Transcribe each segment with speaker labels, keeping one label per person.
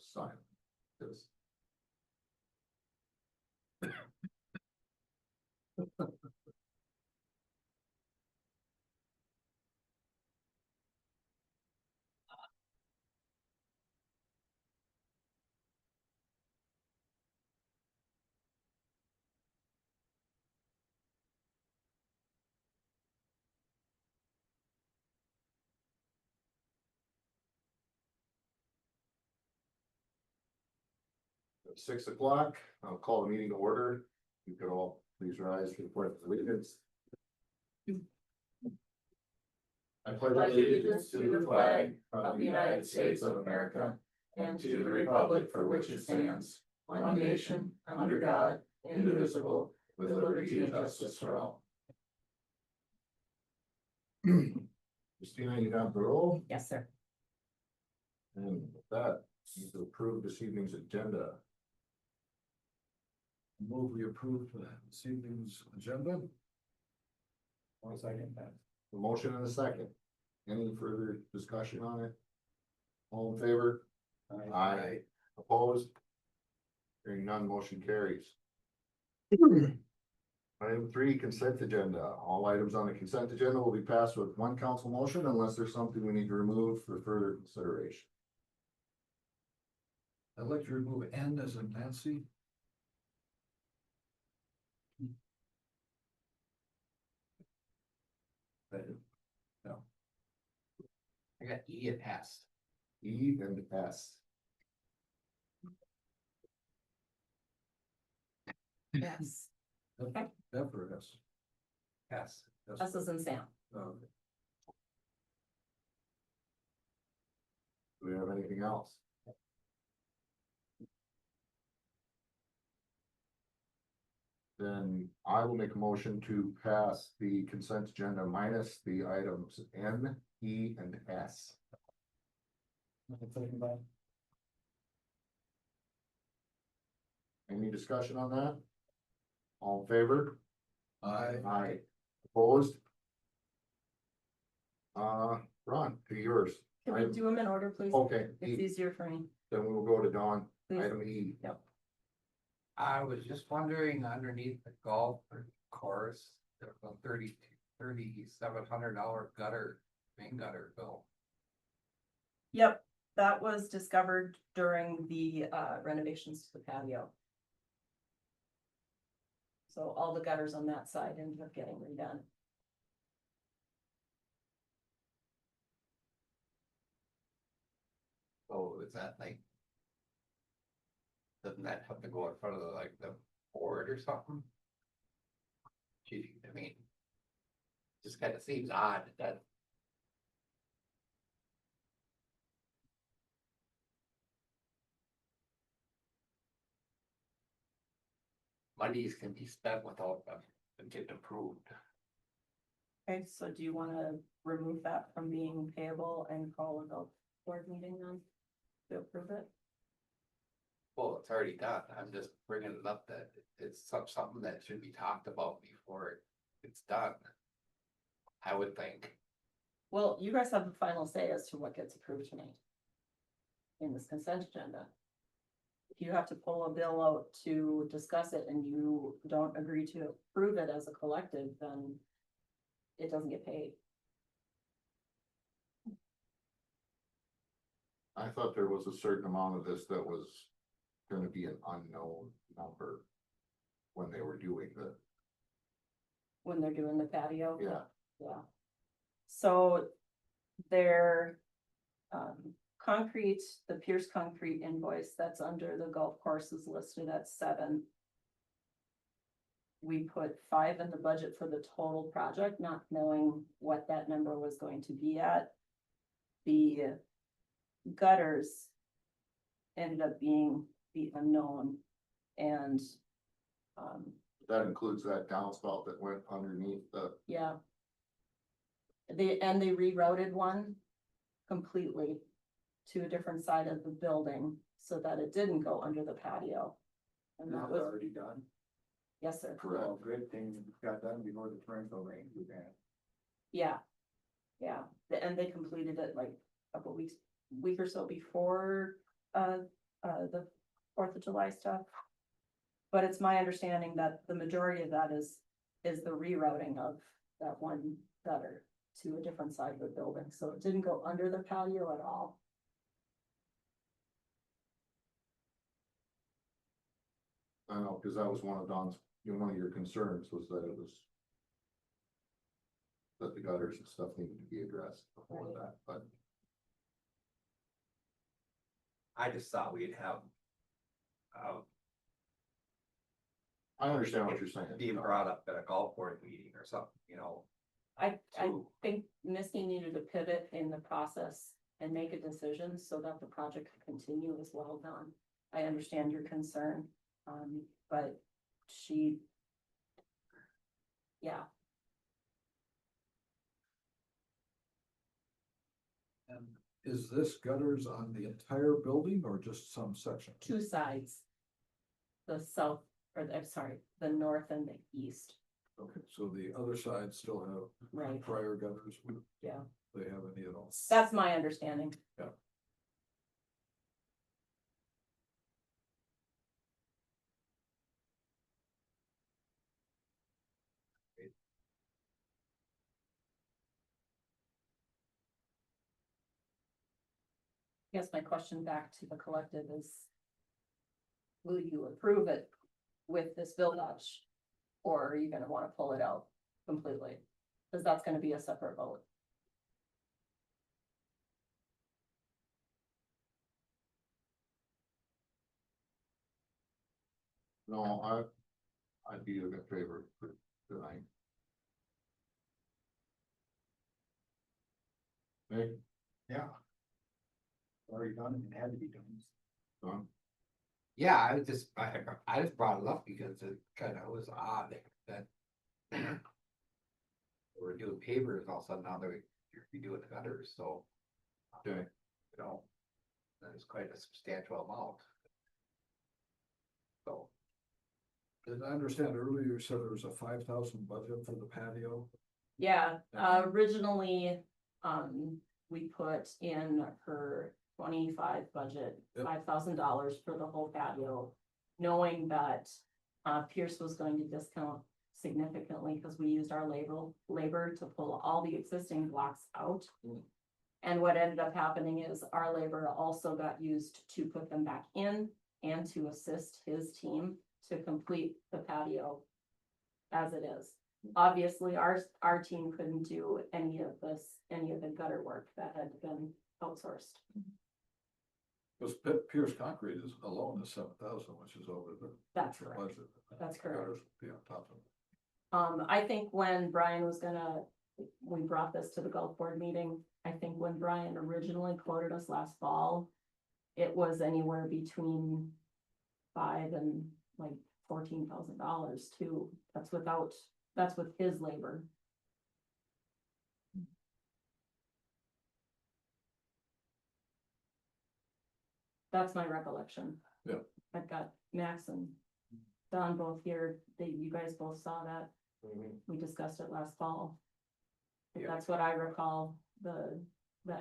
Speaker 1: sign. This. At 6 o'clock, I'll call the meeting to order. You could all please rise for the pledge of allegiance. I pledge allegiance to the flag of the United States of America and to the republic for which it stands, one nation, under God, indivisible, with liberty and justice for all. Christina, you got the roll?
Speaker 2: Yes, sir.
Speaker 1: And with that, you need to approve this evening's agenda.
Speaker 3: Move we approve this evening's agenda. One second, that.
Speaker 1: A motion and a second. Any further discussion on it? All in favor? Aye. Opposed? Hearing none, motion carries. Item 3, consent agenda. All items on the consent agenda will be passed with one council motion unless there's something we need to remove for further consideration.
Speaker 3: I'd like to remove N as in Nancy. No.
Speaker 4: I got E and S.
Speaker 1: E and S.
Speaker 2: Yes.
Speaker 3: F or S?
Speaker 4: S.
Speaker 2: Us is in Sam.
Speaker 3: Okay.
Speaker 1: Do we have anything else? Then I will make a motion to pass the consent agenda minus the items N, E, and S. Any discussion on that? All in favor? Aye. Opposed? Ron, to yours.
Speaker 2: Can we do them in order, please?
Speaker 1: Okay,
Speaker 2: It's
Speaker 1: E,
Speaker 2: easier for me.
Speaker 1: then we will go to Dawn,
Speaker 2: Please.
Speaker 1: item E.
Speaker 2: Yep.
Speaker 4: I was just wondering underneath the golf course, there's a $3,700 gutter, main gutter bill.
Speaker 2: Yep, that was discovered during the renovations to the patio. So all the gutters on that side ended up getting redone.
Speaker 4: So is that like? Doesn't that have to go in front of the board or something? Gee, I mean. Just kind of seems odd that. Monies can be spent without them getting approved.
Speaker 2: Okay, so do you wanna remove that from being payable and call a board meeting then to approve it?
Speaker 4: Well, it's already done. I'm just bringing it up that it's something that should be talked about before it's done. I would think.
Speaker 2: Well, you guys have the final say as to what gets approved tonight. In this consent agenda. If you have to pull a bill out to discuss it and you don't agree to approve it as a collective, then it doesn't get paid.
Speaker 1: I thought there was a certain amount of this that was gonna be an unknown number when they were doing the,
Speaker 2: When they're doing the patio.
Speaker 1: yeah.
Speaker 2: Yeah. So their concrete, the Pierce Concrete invoice that's under the golf course is listed at 7. We put 5 in the budget for the total project, not knowing what that number was going to be at. The gutters ended up being the unknown and
Speaker 1: That includes that downspout that went underneath the,
Speaker 2: yeah. They rerouted one completely to a different side of the building so that it didn't go under the patio. And that was,
Speaker 3: already done.
Speaker 2: yes, sir.
Speaker 1: correct.
Speaker 3: Well, good thing it got done before the torrential rain began.
Speaker 2: Yeah. Yeah, and they completed it like a couple weeks, week or so before the Fourth of July stuff. But it's my understanding that the majority of that is the rerouting of that one gutter to a different side of the building, so it didn't go under the patio at all.
Speaker 1: I know, cause that was one of Don's, one of your concerns was that it was. That the gutters and stuff needed to be addressed before
Speaker 2: Right.
Speaker 1: that, but
Speaker 5: I just thought we'd have.
Speaker 1: I understand what you're saying.
Speaker 5: Being brought up at a golf board meeting or something, you know.
Speaker 2: I
Speaker 5: True.
Speaker 2: think Misty needed to pivot in the process and make a decision so that the project could continue as well done. I understand your concern, but she. Yeah,
Speaker 3: And is this gutters on the entire building or just some section?
Speaker 2: two sides. The south, or I'm sorry, the north and the east,
Speaker 3: Okay, so the other side still have
Speaker 2: right,
Speaker 3: prior gutters,
Speaker 2: yeah,
Speaker 3: they have any at all?
Speaker 2: that's my understanding. I guess my question back to the collective is. Will you approve it with this village? Or are you gonna wanna pull it out completely? Cause that's gonna be a separate vote.
Speaker 1: No, I'd be in favor for tonight. Nick,
Speaker 3: Yeah. Already done, it had to be done.
Speaker 1: Don?
Speaker 4: Yeah, I just brought it up because it kind of was odd that. We're doing pavers all of a sudden, now that you're doing the gutters, so.
Speaker 1: Okay.
Speaker 4: You know, that is quite a substantial amount. So,
Speaker 3: Did I understand earlier you said there was a 5,000 budget for the patio?
Speaker 2: Yeah, originally, we put in her 25 budget,
Speaker 3: Yep.
Speaker 2: $5,000 for the whole patio. Knowing that, Pierce was going to discount significantly because we used our labor to pull all the existing blocks out.
Speaker 3: Mm.
Speaker 2: And what ended up happening is our labor also got used to put them back in and to assist his team to complete the patio as it is. Obviously, our team couldn't do any of the gutter work that had been outsourced.
Speaker 3: Because Pierce Concrete is alone is 7,000, which is over the.
Speaker 2: That's
Speaker 3: the
Speaker 2: correct.
Speaker 3: budget.
Speaker 2: That's correct.
Speaker 3: Gutters would be on top of it.
Speaker 2: I think when Brian we brought this to the golf board meeting, I think when Brian originally quoted us last fall, it was anywhere between $5,000 and like $14,000 too. That's with his labor. That's my recollection.
Speaker 3: Yeah.
Speaker 2: I've got Max and Don both here, you guys both saw that, we discussed it last fall.
Speaker 4: Yeah.
Speaker 2: That's what I recall, the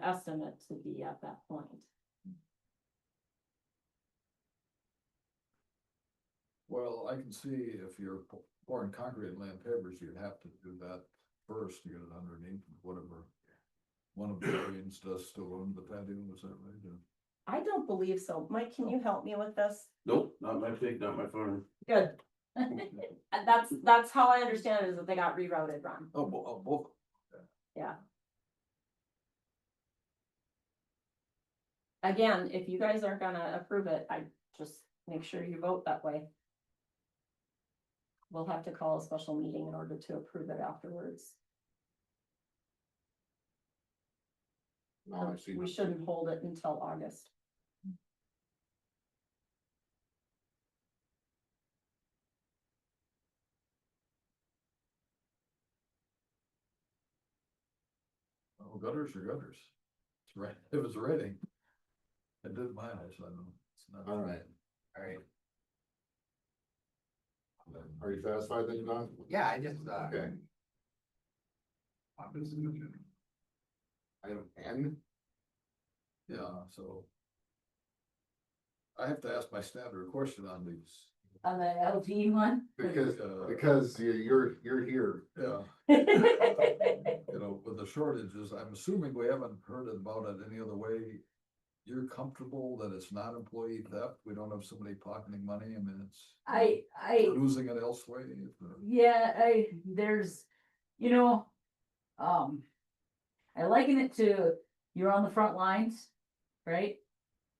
Speaker 2: estimate to be at that point.
Speaker 3: Well, I can see if you're pouring concrete and laying pavers, you'd have to do that first to get it underneath whatever. One of the drains does still own the patio, is that right? Or-
Speaker 2: I don't believe so. Mike, can you help me with this?
Speaker 6: Nope, not my thing, not my farm.
Speaker 2: Good. That's how I understand it, is that they got rerouted, Ron.
Speaker 3: Oh, both.
Speaker 2: Yeah. Again, if you guys aren't gonna approve it, I just make sure you vote that way. We'll have to call a special meeting in order to approve it afterwards.
Speaker 1: No, I see.
Speaker 2: We shouldn't hold it until August.
Speaker 3: Oh, gutters are gutters. It's right, it was raining. It did mine, so I know. It's not.
Speaker 1: All right.
Speaker 4: all right,
Speaker 1: Are you satisfied then, Don?
Speaker 4: yeah, I just,
Speaker 1: Okay. Item N,
Speaker 3: Yeah, so. I have to ask my standard question on these.
Speaker 2: On the LG one?
Speaker 3: Because
Speaker 6: you're here.
Speaker 3: Yeah, you know, with the shortages, I'm assuming we haven't heard about it any other way. You're comfortable that it's not employee theft? We don't have somebody pocketing money? I mean, it's
Speaker 2: I,
Speaker 3: losing it elsewhere?
Speaker 2: yeah, there's, you know, I liken it to, you're on the front lines, right?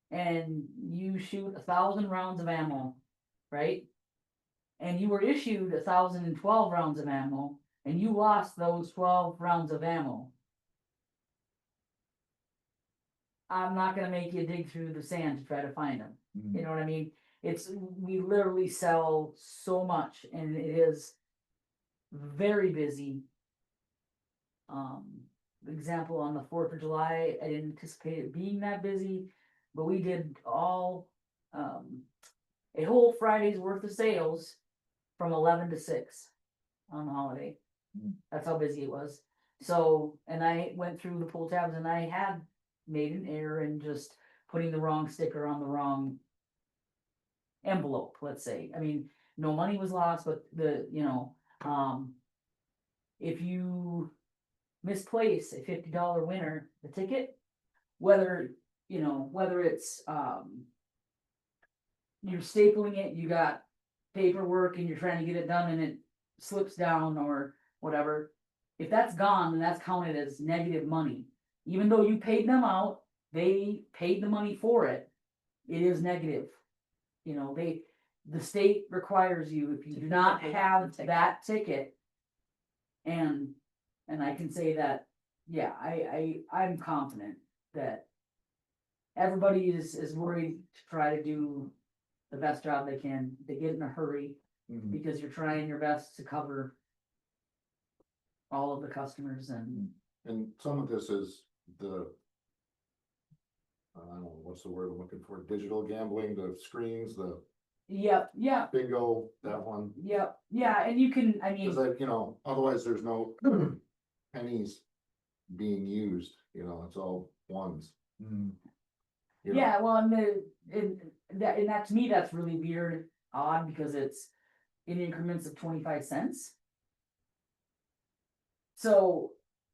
Speaker 2: And you shoot 1,000 rounds of ammo, right? And you were issued 1,012 rounds of ammo, and you lost those 12 rounds of ammo. I'm not gonna make you dig through the sand to try to find them.
Speaker 3: Mm.
Speaker 2: You know what I mean? We literally sell so much, and it is very busy. Example, on the 4th of July, I didn't anticipate it being that busy, but we did a whole Friday's worth of sales from 11 to 6 on the holiday.
Speaker 3: Mm.
Speaker 2: That's how busy it was. So, and I went through the pull tabs, and I had made an error in just putting the wrong sticker on the wrong envelope, let's say. I mean, no money was lost, but if you misplace a $50 winner, the ticket, whether it's, you're stapling it, you got paperwork and you're trying to get it done and it slips down or whatever. If that's gone, then that's counted as negative money. Even though you paid them out, they paid the money for it. It is negative. You know, the state requires you, if you do not have that ticket. And I can say that, yeah, I'm confident that everybody is worried to try to do the best job they can. They get in a hurry
Speaker 3: Mhm.
Speaker 2: because you're trying your best to cover all of the customers and.
Speaker 6: And some of this is I don't know, what's the word I'm looking for, digital gambling, the screens, the
Speaker 2: Yep,
Speaker 6: bingo, that one.
Speaker 2: yep, yeah, and you can, I mean,
Speaker 6: Cause otherwise there's no pennies being used, it's all ones.
Speaker 3: Mm.
Speaker 6: you know.
Speaker 2: yeah, well, and that to me, that's really weird, odd, because it's in increments of 25 cents. So,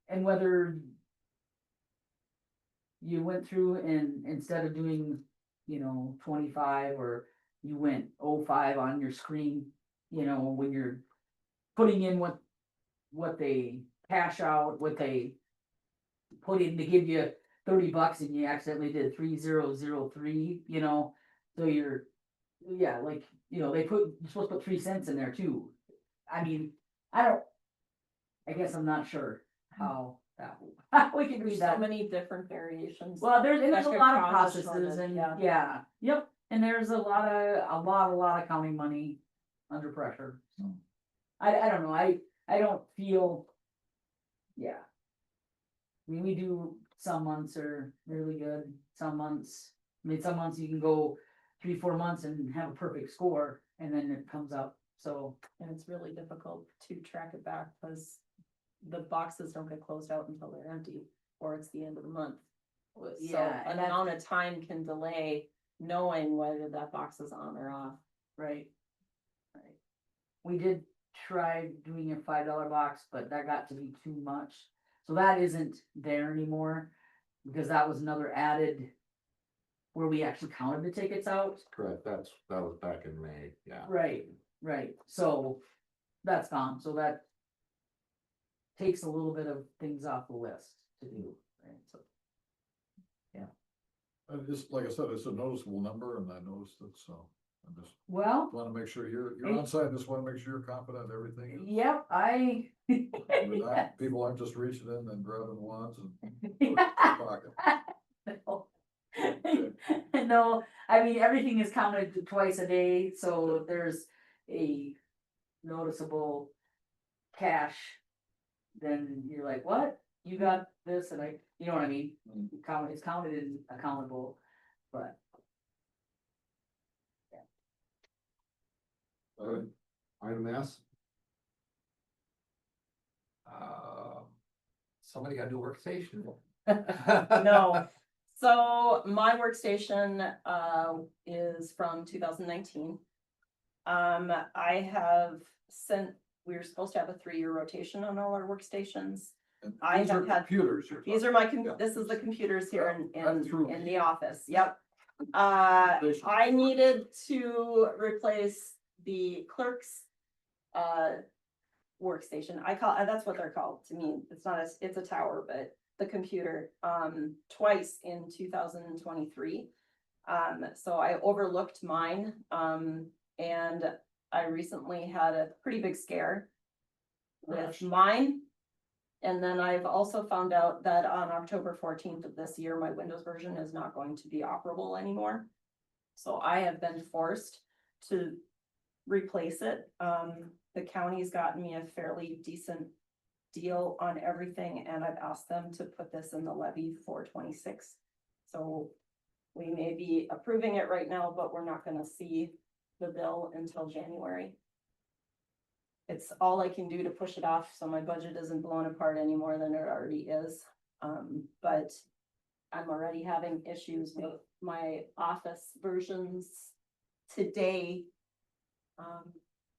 Speaker 2: and whether you went through and instead of doing, 25, or you went 05 on your screen, when you're putting in what they cash out, what they put in to give you $30 and you accidentally did 3003, so you're, yeah, like, you're supposed to put 3 cents in there too. I mean, I guess I'm not sure how we can read
Speaker 7: There's
Speaker 2: that.
Speaker 7: so many different variations.
Speaker 2: Well, there's a
Speaker 7: that could
Speaker 2: lot of
Speaker 7: cause a
Speaker 2: processes
Speaker 7: shortage,
Speaker 2: and,
Speaker 7: yeah.
Speaker 2: yep, and there's a lot of counting money under pressure, so. I don't know, I don't feel, yeah. I mean, we do, some months are really good, some months you can go 3-4 months and have a perfect score, and then it comes up, so.
Speaker 7: And it's really difficult to track it back because the boxes don't get closed out until they're empty, or it's the end of the month. So
Speaker 2: Yeah,
Speaker 7: an
Speaker 2: and that's-
Speaker 7: amount of time can delay knowing whether that box is on or off.
Speaker 2: Right. Right. We did try doing a $5 box, but that got to be too much. So that isn't there anymore, because that was another added where we actually counted the tickets out.
Speaker 6: Correct, that was back in May, yeah.
Speaker 2: Right. So that's gone. So that takes a little bit of things off the list to do, right? So.
Speaker 3: Just, like I said, it's a noticeable number and I noticed it, so I just
Speaker 2: Well,
Speaker 3: wanna make sure you're on site, just wanna make sure you're confident in everything.
Speaker 2: yep,
Speaker 3: We're not- People aren't just reaching in and grabbing wands and putting it in their pocket.
Speaker 2: No. No, I mean, everything is counted twice a day, so if there's a noticeable cash, then you're like, what? You got this, and you know what I mean? It's counted and accountable, but.
Speaker 6: Item S,
Speaker 5: Somebody got a new workstation.
Speaker 2: No, So my workstation, is from 2019. I have sent, we were supposed to have a 3-year rotation on all our workstations.
Speaker 3: And
Speaker 2: I
Speaker 3: these are
Speaker 2: have had-
Speaker 3: computers you're
Speaker 2: These
Speaker 3: talking
Speaker 2: are my,
Speaker 3: Yeah.
Speaker 2: this is the computers here
Speaker 3: That threw
Speaker 2: in
Speaker 3: me.
Speaker 2: the office, yep. I needed to replace the clerk's, workstation. I call, that's what they're called to me. It's not a, it's a tower, but the computer, twice in 2023. So I overlooked mine, and I recently had a pretty big scare with mine. And then I've also found out that on October 14th of this year, my Windows version is not going to be operable anymore. So I have been forced to replace it. The county's gotten me a fairly decent deal on everything, and I've asked them to put this in the levy for 26. So we may be approving it right now, but we're not gonna see the bill until January. It's all I can do to push it off, so my budget isn't blown apart any more than it already is. But I'm already having issues with my office versions today.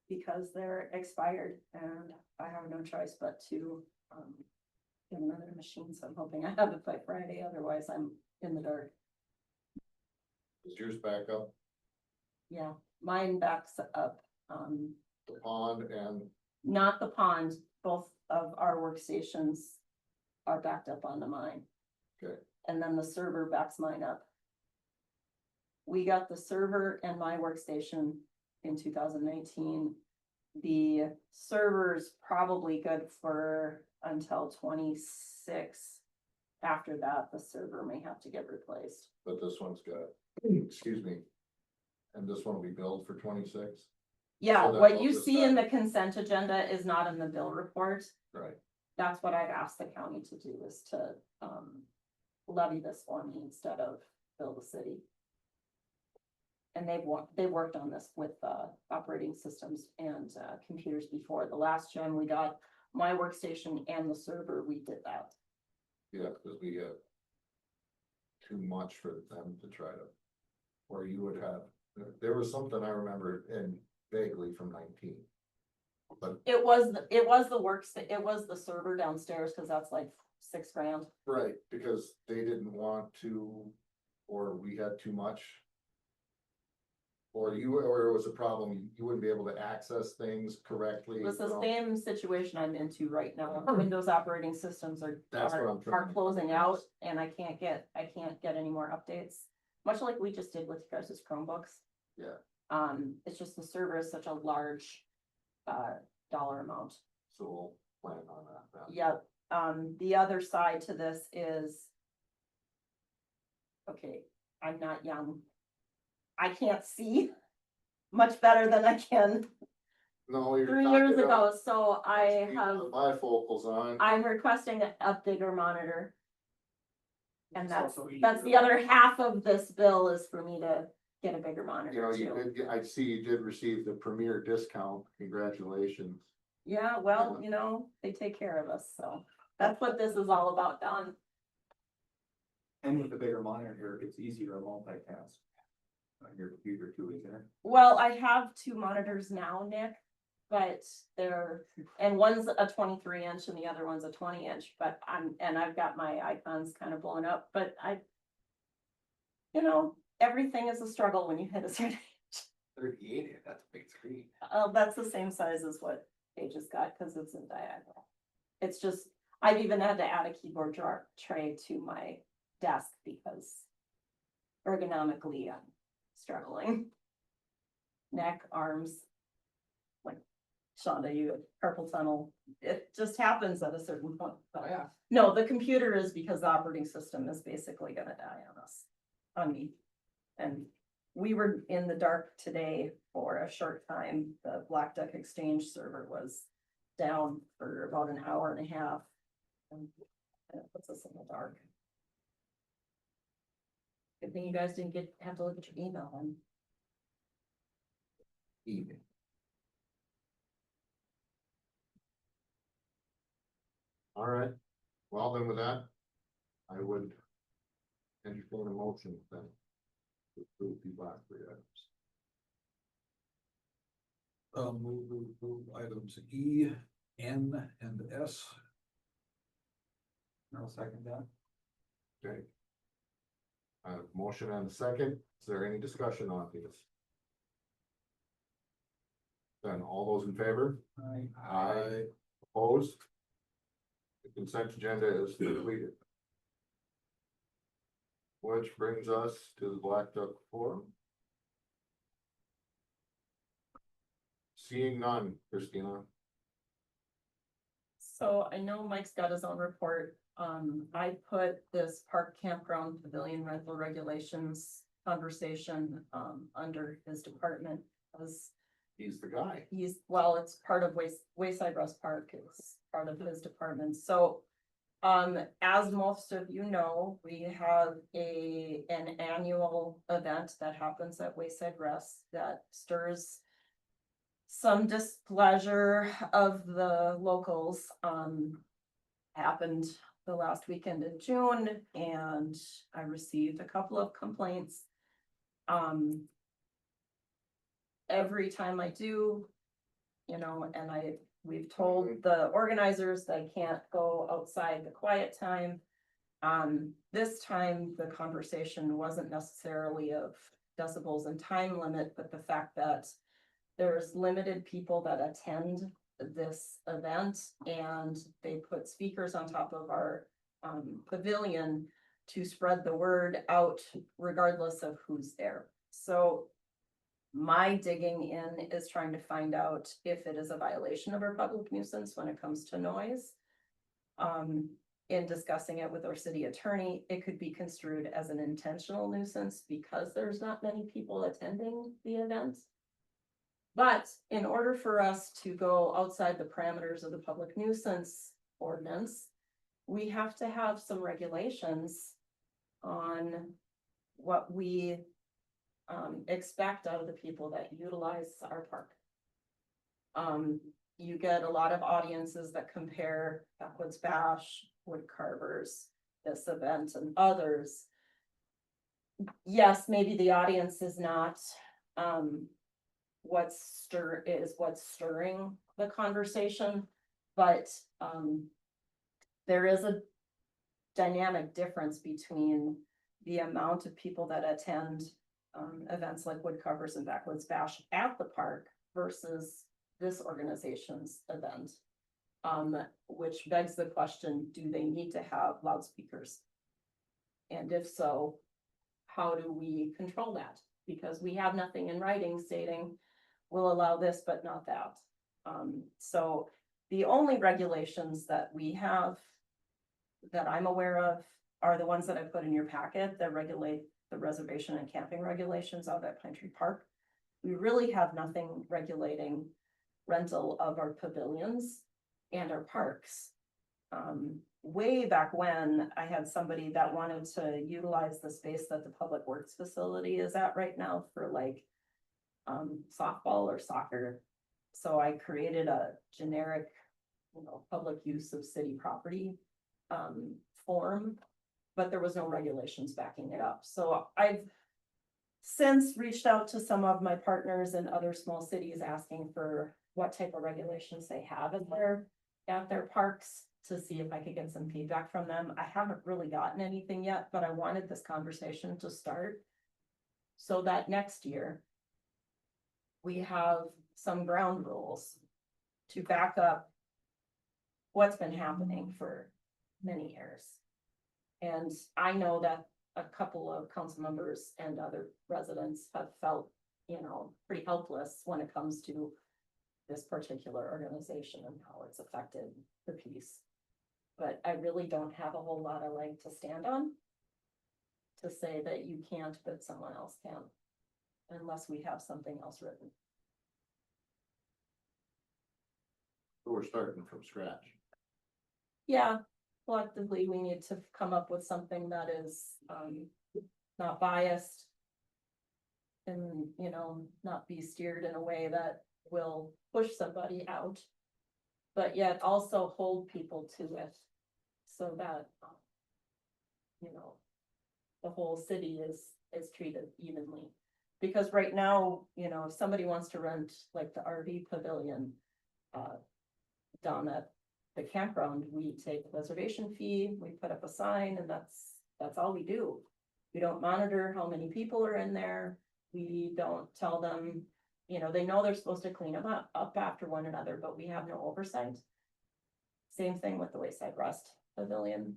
Speaker 2: Because they're expired and I have no choice but to, get another machine, so I'm hoping I have it by Friday, otherwise I'm in the dark.
Speaker 6: Is yours back up,
Speaker 2: Yeah, mine backs up,
Speaker 6: the pond and
Speaker 2: not the pond, both of our workstations are backed up onto mine.
Speaker 6: Okay.
Speaker 2: And then the server backs mine up. We got the server and my workstation in 2019. The server's probably good for until 26. After that, the server may have to get replaced.
Speaker 6: but this one's got, excuse me. And this one will be billed for 26,
Speaker 2: Yeah,
Speaker 6: So that
Speaker 2: what
Speaker 6: will
Speaker 2: you
Speaker 6: just
Speaker 2: see in
Speaker 6: start-
Speaker 2: the consent agenda is not in the bill report.
Speaker 6: right?
Speaker 2: That's what I've asked the county to do, is to, levy this for me instead of bill the city. And they've worked on this with, operating systems and, computers before. The last gen we got, my workstation and the server, we did that.
Speaker 6: Yeah, because we have too much for them to try to, or you would have, there was something I remember in vaguely from 19. But,
Speaker 2: It was the server downstairs, cause that's like $6,000.
Speaker 6: right, because they didn't want to, or we had too much. Or it was a problem, you wouldn't be able to access things correctly.
Speaker 2: It was the
Speaker 6: so
Speaker 2: same situation I'm into right now. Windows operating systems
Speaker 6: That's what I'm trying
Speaker 2: are
Speaker 6: to-
Speaker 2: closing out, and I can't get any more updates. Much like we just did with you guys' Chromebooks.
Speaker 6: Yeah.
Speaker 2: It's just the server is such a large, dollar amount.
Speaker 6: So we'll plan on that. then.
Speaker 2: Yep, the other side to this is. Okay, I'm not young. I can't see much better than I can
Speaker 6: No, you're.
Speaker 2: 3
Speaker 6: not
Speaker 2: years
Speaker 6: gonna-
Speaker 2: ago, so I
Speaker 6: keep
Speaker 2: have,
Speaker 6: the bifocals on.
Speaker 2: I'm requesting a bigger monitor. And
Speaker 5: It's
Speaker 2: that's,
Speaker 5: also
Speaker 2: that's the other half of this bill is for me to get a bigger
Speaker 6: You know,
Speaker 2: monitor
Speaker 6: you
Speaker 2: too.
Speaker 6: did, I see you did receive the premier discount, congratulations.
Speaker 2: Yeah, well, you know, they take care of us, so that's what this is all about, Don.
Speaker 5: And with the bigger monitor, it's easier to multitask. On your computer too, isn't it?
Speaker 2: Well, I have 2 monitors now, Nick, but and one's a 23-inch and the other one's a 20-inch, but I've got my icons kind of blown up, but you know, everything is a struggle when you hit a certain age.
Speaker 4: 38, that's a big screen.
Speaker 2: That's the same size as what Paige's got, cause it's in diagonal. It's just, I've even had to add a keyboard drawer tray to my desk because ergonomically I'm struggling. Neck, arms. Like Shonda, you have carpal tunnel. It just happens at a certain point. But
Speaker 4: yeah.
Speaker 2: no, the computer is because the operating system is basically gonna die on us, on me. And we were in the dark today for a short time. The Blackduck Exchange server was down for about an hour and a half. And it puts us in the dark. Good thing you guys didn't have to look at your email then.
Speaker 6: Evening. All right, well then with that, I would entertain a motion then. To approve the last three items.
Speaker 3: Move to approve items E, N, and S.
Speaker 5: I'll second that.
Speaker 6: Okay. Motion and a second. Is there any discussion on these? Then all those in favor? Aye. Opposed? The consent agenda is completed. Which brings us to the Blackduck Forum. Seeing none, Christina.
Speaker 2: So I know Mike's got his own report. I put this park campground pavilion rental regulations conversation, under his department. As
Speaker 6: He's the guy.
Speaker 2: well, it's part of Wayside Rest Park, it's part of his department, so. As most of you know, we have an annual event that happens at Wayside Rest that stirs some displeasure of the locals. Happened the last weekend in June, and I received a couple of complaints. Every time I do, and we've told the organizers they can't go outside the quiet time. This time, the conversation wasn't necessarily of decibels and time limit, but the fact that there's limited people that attend this event, and they put speakers on top of our pavilion to spread the word out regardless of who's there. So my digging in is trying to find out if it is a violation of our public nuisance when it comes to noise. In discussing it with our city attorney, it could be construed as an intentional nuisance because there's not many people attending the event. But in order for us to go outside the parameters of the public nuisance ordinance, we have to have some regulations on what we expect out of the people that utilize our park. You get a lot of audiences that compare Backwoods Bash, Wood Carvers, this event and others. Yes, maybe the audience is not, what's stirring the conversation, but, there is a dynamic difference between the amount of people that attend events like Wood Carvers and Backwoods Bash at the park versus this organization's event. Which begs the question, do they need to have loudspeakers? And if so, how do we control that? Because we have nothing in writing stating we'll allow this, but not that. So the only regulations that we have that I'm aware of are the ones that I put in your packet that regulate the reservation and camping regulations out at Pine Tree Park. We really have nothing regulating rental of our pavilions and our parks. Way back when, I had somebody that wanted to utilize the space that the Public Works facility is at right now for like softball or soccer. So I created a generic, public use of city property form, but there was no regulations backing it up. So I've since reached out to some of my partners in other small cities asking for what type of regulations they have at their parks to see if I could get some feedback from them. I haven't really gotten anything yet, but I wanted this conversation to start so that next year we have some ground rules to back up what's been happening for many years. And I know that a couple of council members and other residents have felt, pretty helpless when it comes to this particular organization and how it's affected the peace. But I really don't have a whole lot of leg to stand on to say that you can't, but someone else can, unless we have something else written.
Speaker 6: So we're starting from scratch.
Speaker 2: Yeah, collectively, we need to come up with something that is, not biased. And, not be steered in a way that will push somebody out. But yet also hold people to it. So that, the whole city is treated evenly. Because right now, you know, if somebody wants to rent like the RV pavilion, down at the campground, we take a reservation fee, we put up a sign, and that's all we do. We don't monitor how many people are in there, we don't tell them, you know, they know they're supposed to clean them up after one another, but we have no oversight. Same thing with the Wayside Rest Pavilion.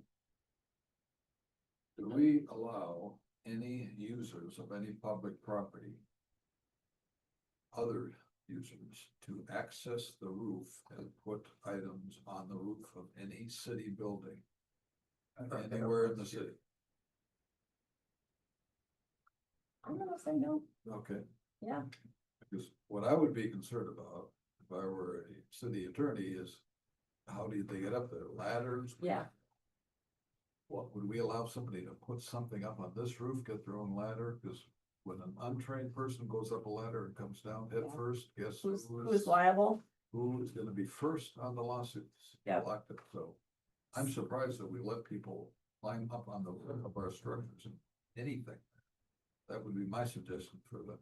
Speaker 3: Do we allow any users of any public property? Other users to access the roof and put items on the roof of any city building? Anywhere in the city?
Speaker 2: I'm gonna say no,
Speaker 3: Okay.
Speaker 2: yeah,
Speaker 3: Because what I would be concerned about, if I were a city attorney, is how do they get up there? Ladders?
Speaker 2: yeah,
Speaker 3: What, would we allow somebody to put something up on this roof, get their own ladder? Because when an untrained person goes up a ladder and comes down head
Speaker 2: Yeah.
Speaker 3: first, guess
Speaker 2: who's liable?
Speaker 3: who is gonna be first on the lawsuits?
Speaker 2: Yeah.
Speaker 3: Blackduck. So I'm surprised that we let people climb up on the roof of our structures and anything. That would be my suggestion for the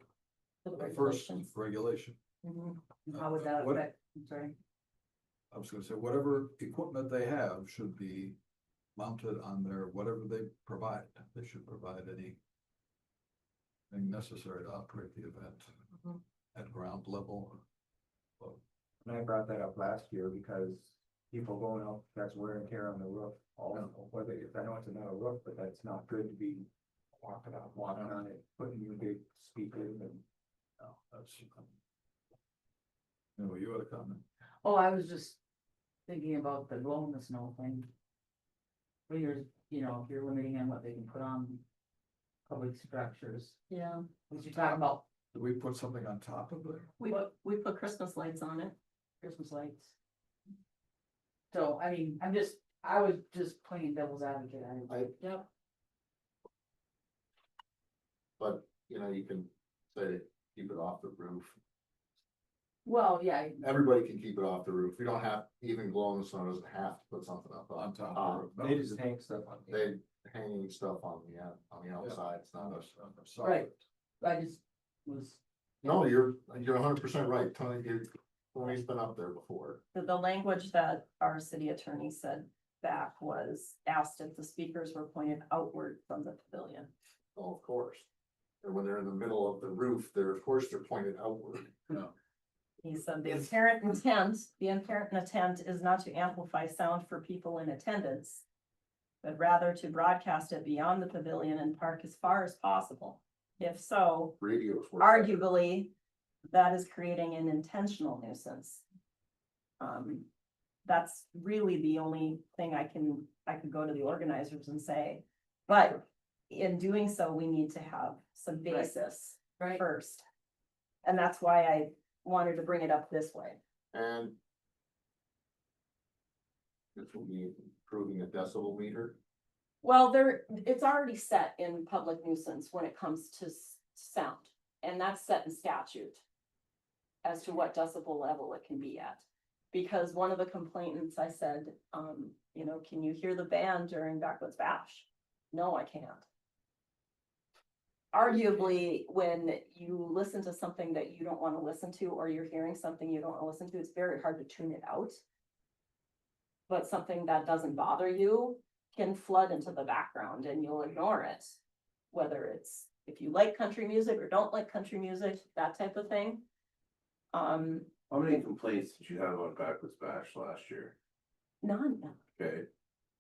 Speaker 2: For the
Speaker 3: first
Speaker 2: regulations.
Speaker 3: regulation.
Speaker 2: Mhm.
Speaker 7: How would that
Speaker 3: What-
Speaker 7: affect, I'm sorry,
Speaker 3: I was gonna say, whatever equipment they have should be mounted on their, whatever they provide, they should provide anything necessary to operate the event
Speaker 2: Mhm.
Speaker 3: at ground level.
Speaker 5: And I brought that up last year because people going out, that's wear and tear on the roof. Also, whether, I know it's a metal roof, but that's not good to be walking on it, putting your big speakers and.
Speaker 3: No, that's. No, you had a comment?
Speaker 8: Oh, I was just thinking about the glow in the snow thing. Where you're, you know, if you're limiting on what they can put on public structures,
Speaker 2: Yeah,
Speaker 8: what you're talking about,
Speaker 3: Do we put something on top of it?
Speaker 2: we put Christmas lights on it.
Speaker 8: Christmas lights. So, I mean, I was just playing devil's advocate,
Speaker 2: Yep.
Speaker 6: But, you know, you can say, keep it off the roof.
Speaker 8: well, yeah,
Speaker 6: Everybody can keep it off the roof. We don't have, even glow in the snow doesn't have to put something up
Speaker 3: On
Speaker 6: on
Speaker 3: top
Speaker 2: Oh,
Speaker 3: of the roof? No.
Speaker 5: They just hang stuff on.
Speaker 6: They hanging stuff on the outside, it's not
Speaker 3: On
Speaker 6: us.
Speaker 3: the side.
Speaker 8: Right. I just was,
Speaker 6: No, you're 100% right, Tony, Tony's been up there before.
Speaker 2: The language that our city attorney said back was asked if the speakers were pointed outward from the pavilion.
Speaker 6: Oh, of course. And when they're in the middle of the roof, of course, they're pointed outward.
Speaker 2: He said the inherent intent is not to amplify sound for people in attendance, but rather to broadcast it beyond the pavilion and park as far as possible. If so,
Speaker 6: Radios work better.
Speaker 2: arguably, that is creating an intentional nuisance. That's really the only thing I could go to the organizers and say, but in doing so, we need to have some basis
Speaker 8: right,
Speaker 2: first. And that's why I wanted to bring it up this way.
Speaker 6: And this will be improving a decibel meter.
Speaker 2: Well, it's already set in public nuisance when it comes to sound, and that's set in statute as to what decibel level it can be at. Because one of the complainants, I said, you know, can you hear the band during Backwoods Bash? No, I can't. Arguably, when you listen to something that you don't want to listen to, or you're hearing something you don't want to listen to, it's very hard to tune it out. But something that doesn't bother you can flood into the background and you'll ignore it. Whether it's, if you like country music or don't like country music, that type of thing.
Speaker 9: How many complaints did you have on Backwoods Bash last year?
Speaker 2: None,
Speaker 9: Okay.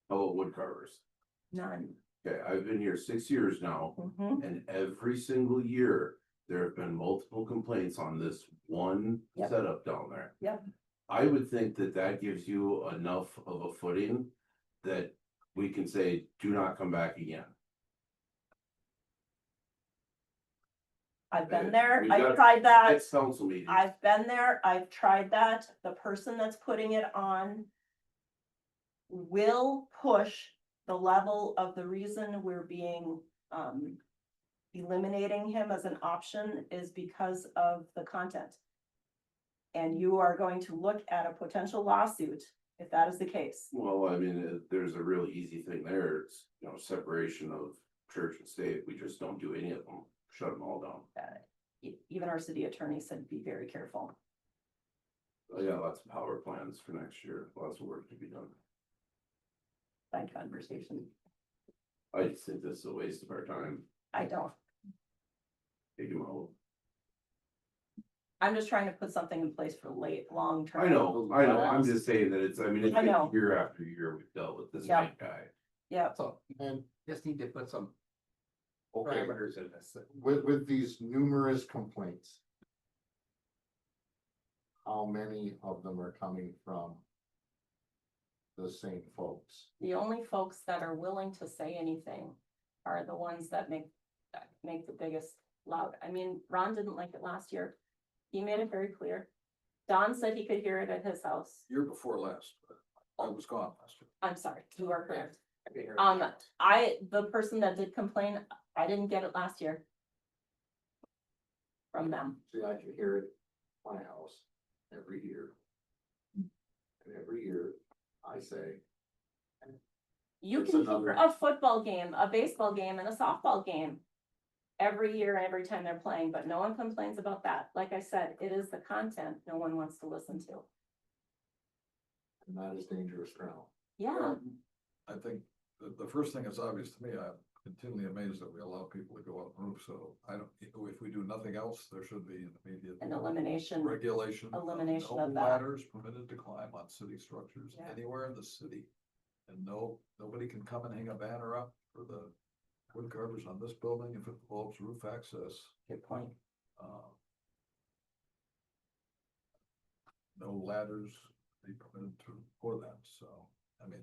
Speaker 9: How about wood carvers?
Speaker 2: none.
Speaker 9: Okay, I've been here 6 years now,
Speaker 2: Mhm.
Speaker 9: and every single year, there have been multiple complaints on this one
Speaker 2: Yep.
Speaker 9: setup down there.
Speaker 2: Yep.
Speaker 9: I would think that that gives you enough of a footing that we can say, do not come back again.
Speaker 2: I've been
Speaker 9: Okay,
Speaker 2: there,
Speaker 9: we've
Speaker 2: I've
Speaker 9: got
Speaker 2: tried that.
Speaker 9: Next council meeting.
Speaker 2: I've been there, I've tried that, the person that's putting it on will push the level of the reason we're being, eliminating him as an option is because of the content. And you are going to look at a potential lawsuit if that is the case.
Speaker 9: Well, I mean, there's a really easy thing there. It's, you know, separation of church and state, we just don't do any of them, shut them all down.
Speaker 2: Even our city attorney said, be very careful.
Speaker 9: Oh, yeah, lots of power plans for next year, lots of work to be done.
Speaker 2: Side conversation.
Speaker 9: I just think this is a waste of our time,
Speaker 2: I don't.
Speaker 9: take them out.
Speaker 2: I'm just trying to put something in place for long term.
Speaker 9: I know, I'm just saying that it's, I mean, it's
Speaker 2: I know.
Speaker 9: like year after year we've dealt with this
Speaker 2: Yeah.
Speaker 9: same guy.
Speaker 2: Yeah,
Speaker 4: So,
Speaker 6: And
Speaker 4: just need to put some
Speaker 6: okay,
Speaker 4: parameters in this.
Speaker 6: with these numerous complaints. How many of them are coming from the same folks?
Speaker 2: the only folks that are willing to say anything are the ones that make the biggest loud. I mean, Ron didn't like it last year. He made it very clear. Don said he could hear it at his house.
Speaker 3: Year before last, I was gone last year.
Speaker 2: I'm sorry, you are correct.
Speaker 4: I can hear it.
Speaker 2: The person that did complain, I didn't get it last year. From them.
Speaker 6: See, I can hear it at my house every year. And every year I say,
Speaker 2: You
Speaker 6: It's
Speaker 2: can
Speaker 6: another-
Speaker 2: hear a football game, a baseball game and a softball game. Every year, every time they're playing, but no one complains about that. Like I said, it is the content no one wants to listen to.
Speaker 6: and that is dangerous ground.
Speaker 2: Yeah,
Speaker 3: I think the first thing that's obvious to me, I'm continually amazed that we allow people to go up roofs, so I don't, if we do nothing else, there should be an immediate.
Speaker 2: an elimination.
Speaker 3: Regulation.
Speaker 2: elimination
Speaker 3: no
Speaker 2: of that.
Speaker 3: Ladders permitted to climb on city structures
Speaker 2: Yeah.
Speaker 3: anywhere in the city. And nobody can come and hang a banner up for the wood carvers on this building if it involves roof access.
Speaker 2: Good point.
Speaker 3: uh, No ladders be permitted for that, so, I mean.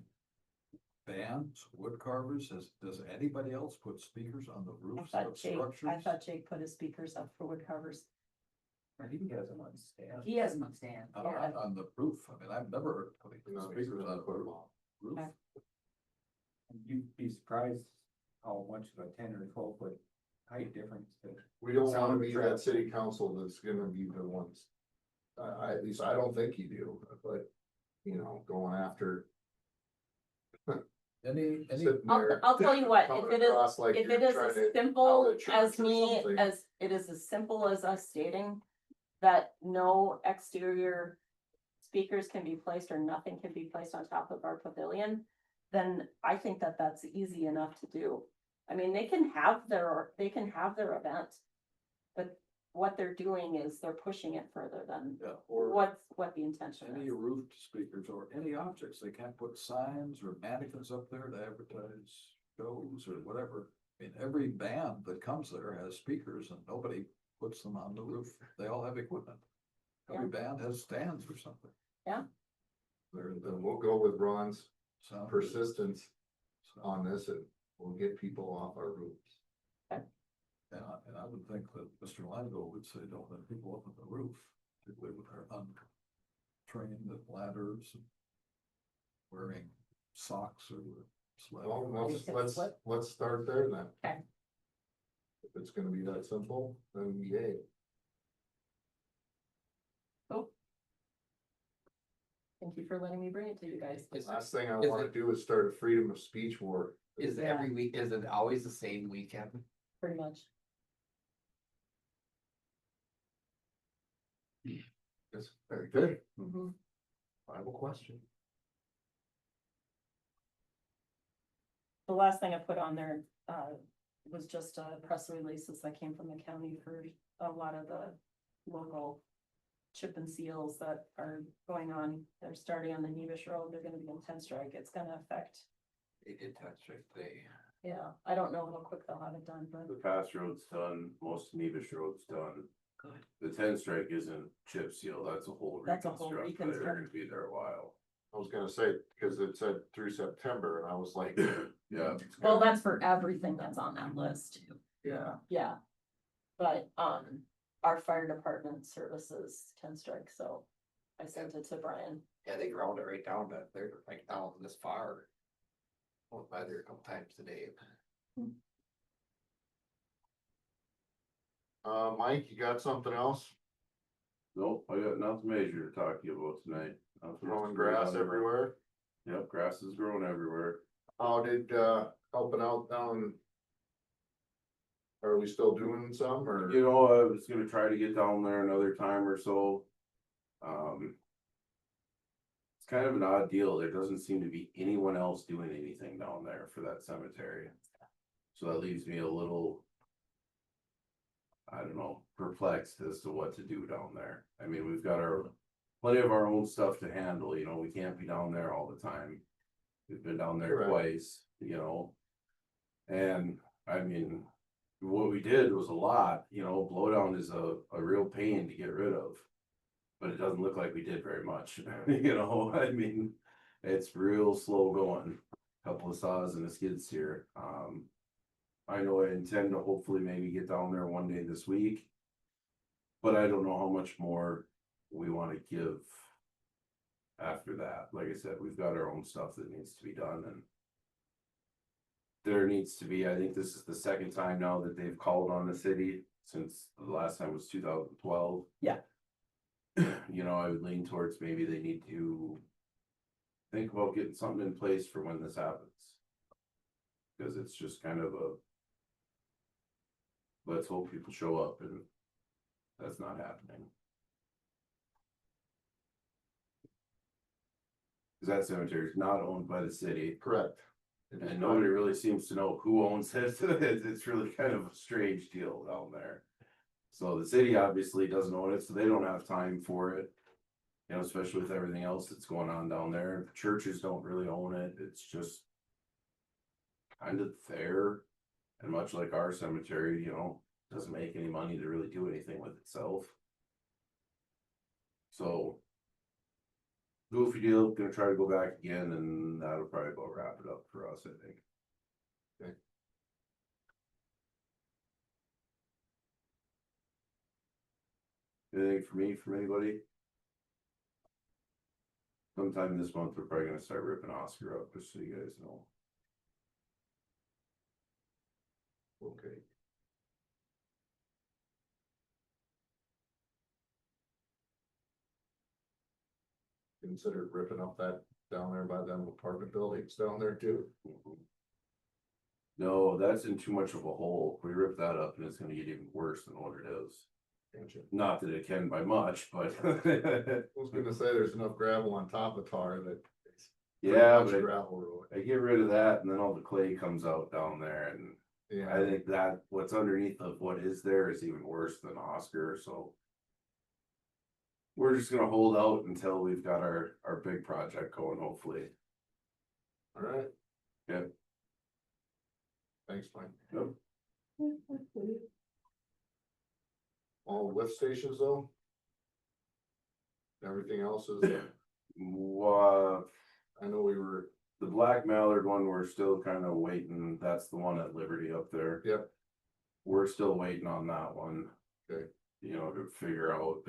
Speaker 3: Bands, wood carvers, does anybody else put speakers on the
Speaker 2: I
Speaker 3: roofs
Speaker 2: thought
Speaker 3: of
Speaker 2: Jake,
Speaker 3: structures?
Speaker 2: I thought Jake put his speakers up for wood covers.
Speaker 5: I think he has them on stand.
Speaker 8: He has them on stand.
Speaker 3: On the roof, I mean, I've never heard putting
Speaker 6: You know,
Speaker 3: speakers on
Speaker 6: put
Speaker 3: the
Speaker 6: them on.
Speaker 3: roof.
Speaker 2: Okay.
Speaker 5: And you'd be surprised how much of a 10 or 12 foot height difference that.
Speaker 6: We don't wanna
Speaker 5: Sound
Speaker 6: be
Speaker 5: trap.
Speaker 6: that city council that's gonna be the ones. At least I don't think you do, but, you know, going after.
Speaker 3: Any,
Speaker 6: sitting
Speaker 2: I'll,
Speaker 6: there
Speaker 2: I'll tell you what, if
Speaker 6: coming
Speaker 2: it is,
Speaker 6: across like
Speaker 2: if
Speaker 6: you're
Speaker 2: it is
Speaker 6: trying
Speaker 2: as
Speaker 6: to
Speaker 2: simple
Speaker 6: out a church
Speaker 2: as
Speaker 6: or
Speaker 2: me,
Speaker 6: something.
Speaker 2: as it is as simple as us stating. That no exterior speakers can be placed or nothing can be placed on top of our pavilion. Then I think that that's easy enough to do. I mean, they can have their event. But what they're doing is they're pushing it further than
Speaker 3: yeah, or
Speaker 2: what the intention
Speaker 3: any
Speaker 2: is.
Speaker 3: roofed speakers or any objects, they can't put signs or mannequins up there to advertise shows or whatever. I mean, every band that comes there has speakers and nobody puts them on the roof, they all have equipment. Every band has stands or something.
Speaker 6: Then we'll go with Ron's
Speaker 3: Sound-
Speaker 6: persistence
Speaker 3: so-
Speaker 6: on this and we'll get people off our roofs.
Speaker 3: And I would think that Mr. Lango would say, don't let people up on the roof, particularly with our untrained ladders. And wearing socks or
Speaker 6: Well,
Speaker 3: sled.
Speaker 6: let's start there then.
Speaker 2: Okay.
Speaker 6: If it's gonna be that simple, then yay.
Speaker 2: Thank you for letting me bring it to you guys.
Speaker 6: Last thing I
Speaker 4: Is
Speaker 6: wanna
Speaker 4: it-
Speaker 6: do is start a freedom of speech war.
Speaker 4: Is
Speaker 2: Yeah.
Speaker 4: every week, is it always the same weekend?
Speaker 2: Pretty much.
Speaker 6: It's very good.
Speaker 2: Mhm.
Speaker 6: Bible question.
Speaker 2: The last thing I put on there, was just press releases that came from the county for a lot of the local chip and seals that are going on. They're starting on the Nevish Road. They're gonna be in 10 strike. It's gonna affect,
Speaker 4: They did touch it,
Speaker 2: yeah, I don't know how quick they'll have it done, but
Speaker 9: The pass road's done, most Nevish road's done.
Speaker 4: Good.
Speaker 9: The 10 strike isn't chip seal, that's a whole
Speaker 2: That's a whole
Speaker 9: reconstruct, they're
Speaker 2: reconstruct.
Speaker 9: gonna be there a while.
Speaker 6: I was gonna say, cause it said through September and I was like.
Speaker 9: Yeah.
Speaker 2: well, that's for everything that's on that list.
Speaker 6: Yeah.
Speaker 2: Yeah. But, our fire department services 10 strike, so I sent it to Brian.
Speaker 4: Yeah, they ground it right down to, they're like down this far. Went by there a couple times today.
Speaker 6: Mike, you got something else?
Speaker 9: Nope, I got nothing major to talk to you about tonight. Nothing
Speaker 6: Growing
Speaker 9: else
Speaker 6: grass
Speaker 9: going on.
Speaker 6: everywhere?
Speaker 9: Yep, grass is growing everywhere.
Speaker 6: How did, helping out down Are we still doing some or?
Speaker 9: You know, I was gonna try to get down there another time or so. It's kind of an odd deal. There doesn't seem to be anyone else doing anything down there for that cemetery. So that leaves me a little, I don't know, perplexed as to what to do down there. I mean, we've got plenty of our own stuff to handle, you know, we can't be down there all the time. We've been down there
Speaker 6: Correct.
Speaker 9: twice, you know. And I mean, what we did was a lot, you know, blowdown is a real pain to get rid of. But it doesn't look like we did very much, you know, I mean, it's real slow going. Couple of saws and a skid steer. I know I intend to hopefully maybe get down there one day this week. But I don't know how much more we wanna give. After that, like I said, we've got our own stuff that needs to be done and. There needs to be, I think this is the second time now that they've called on the city since the last time was 2012.
Speaker 2: Yeah.
Speaker 9: You know, I would lean towards maybe they need to. Think about getting something in place for when this happens. Cause it's just kind of a. Let's hope people show up and. That's not happening. Cause that cemetery is not owned by the city.
Speaker 6: Correct.
Speaker 9: And nobody really seems to know who owns it. It's really kind of a strange deal down there. So the city obviously doesn't own it, so they don't have time for it. You know, especially with everything else that's going on down there. The churches don't really own it. It's just kind of there. And much like our cemetery, you know, doesn't make any money to really do anything with itself. So goofy deal, gonna try to go back again and that'll probably about wrap it up for us, I think.
Speaker 6: Okay.
Speaker 9: Anything for me, from anybody? Sometime this month, we're probably gonna start ripping Oscar up, just so you guys know.
Speaker 6: Okay. Consider ripping up that down there by them apartment buildings down there too.
Speaker 9: No, that's in too much of a hole. We rip that up and it's gonna get even worse than what it is.
Speaker 6: Gotcha.
Speaker 9: Not that it can by much, but.
Speaker 6: I was gonna say there's enough gravel on top of tar that. It's pretty
Speaker 9: Yeah,
Speaker 6: much a
Speaker 9: but
Speaker 6: gravel road.
Speaker 9: I get rid of that and then all the clay comes out down there and
Speaker 6: Yeah,
Speaker 9: I think that what's underneath of what is there is even worse than Oscar, so. We're just gonna hold out until we've got our big project going, hopefully.
Speaker 6: all right.
Speaker 9: Yeah.
Speaker 6: Thanks, Mike.
Speaker 9: Yep.
Speaker 6: All lift stations though? Everything else is, I know we were,
Speaker 9: The Black Mallard one, we're still kind of waiting, that's the one at Liberty up there.
Speaker 6: yep,
Speaker 9: We're still waiting on that one.
Speaker 6: Okay.
Speaker 9: You know, to figure out,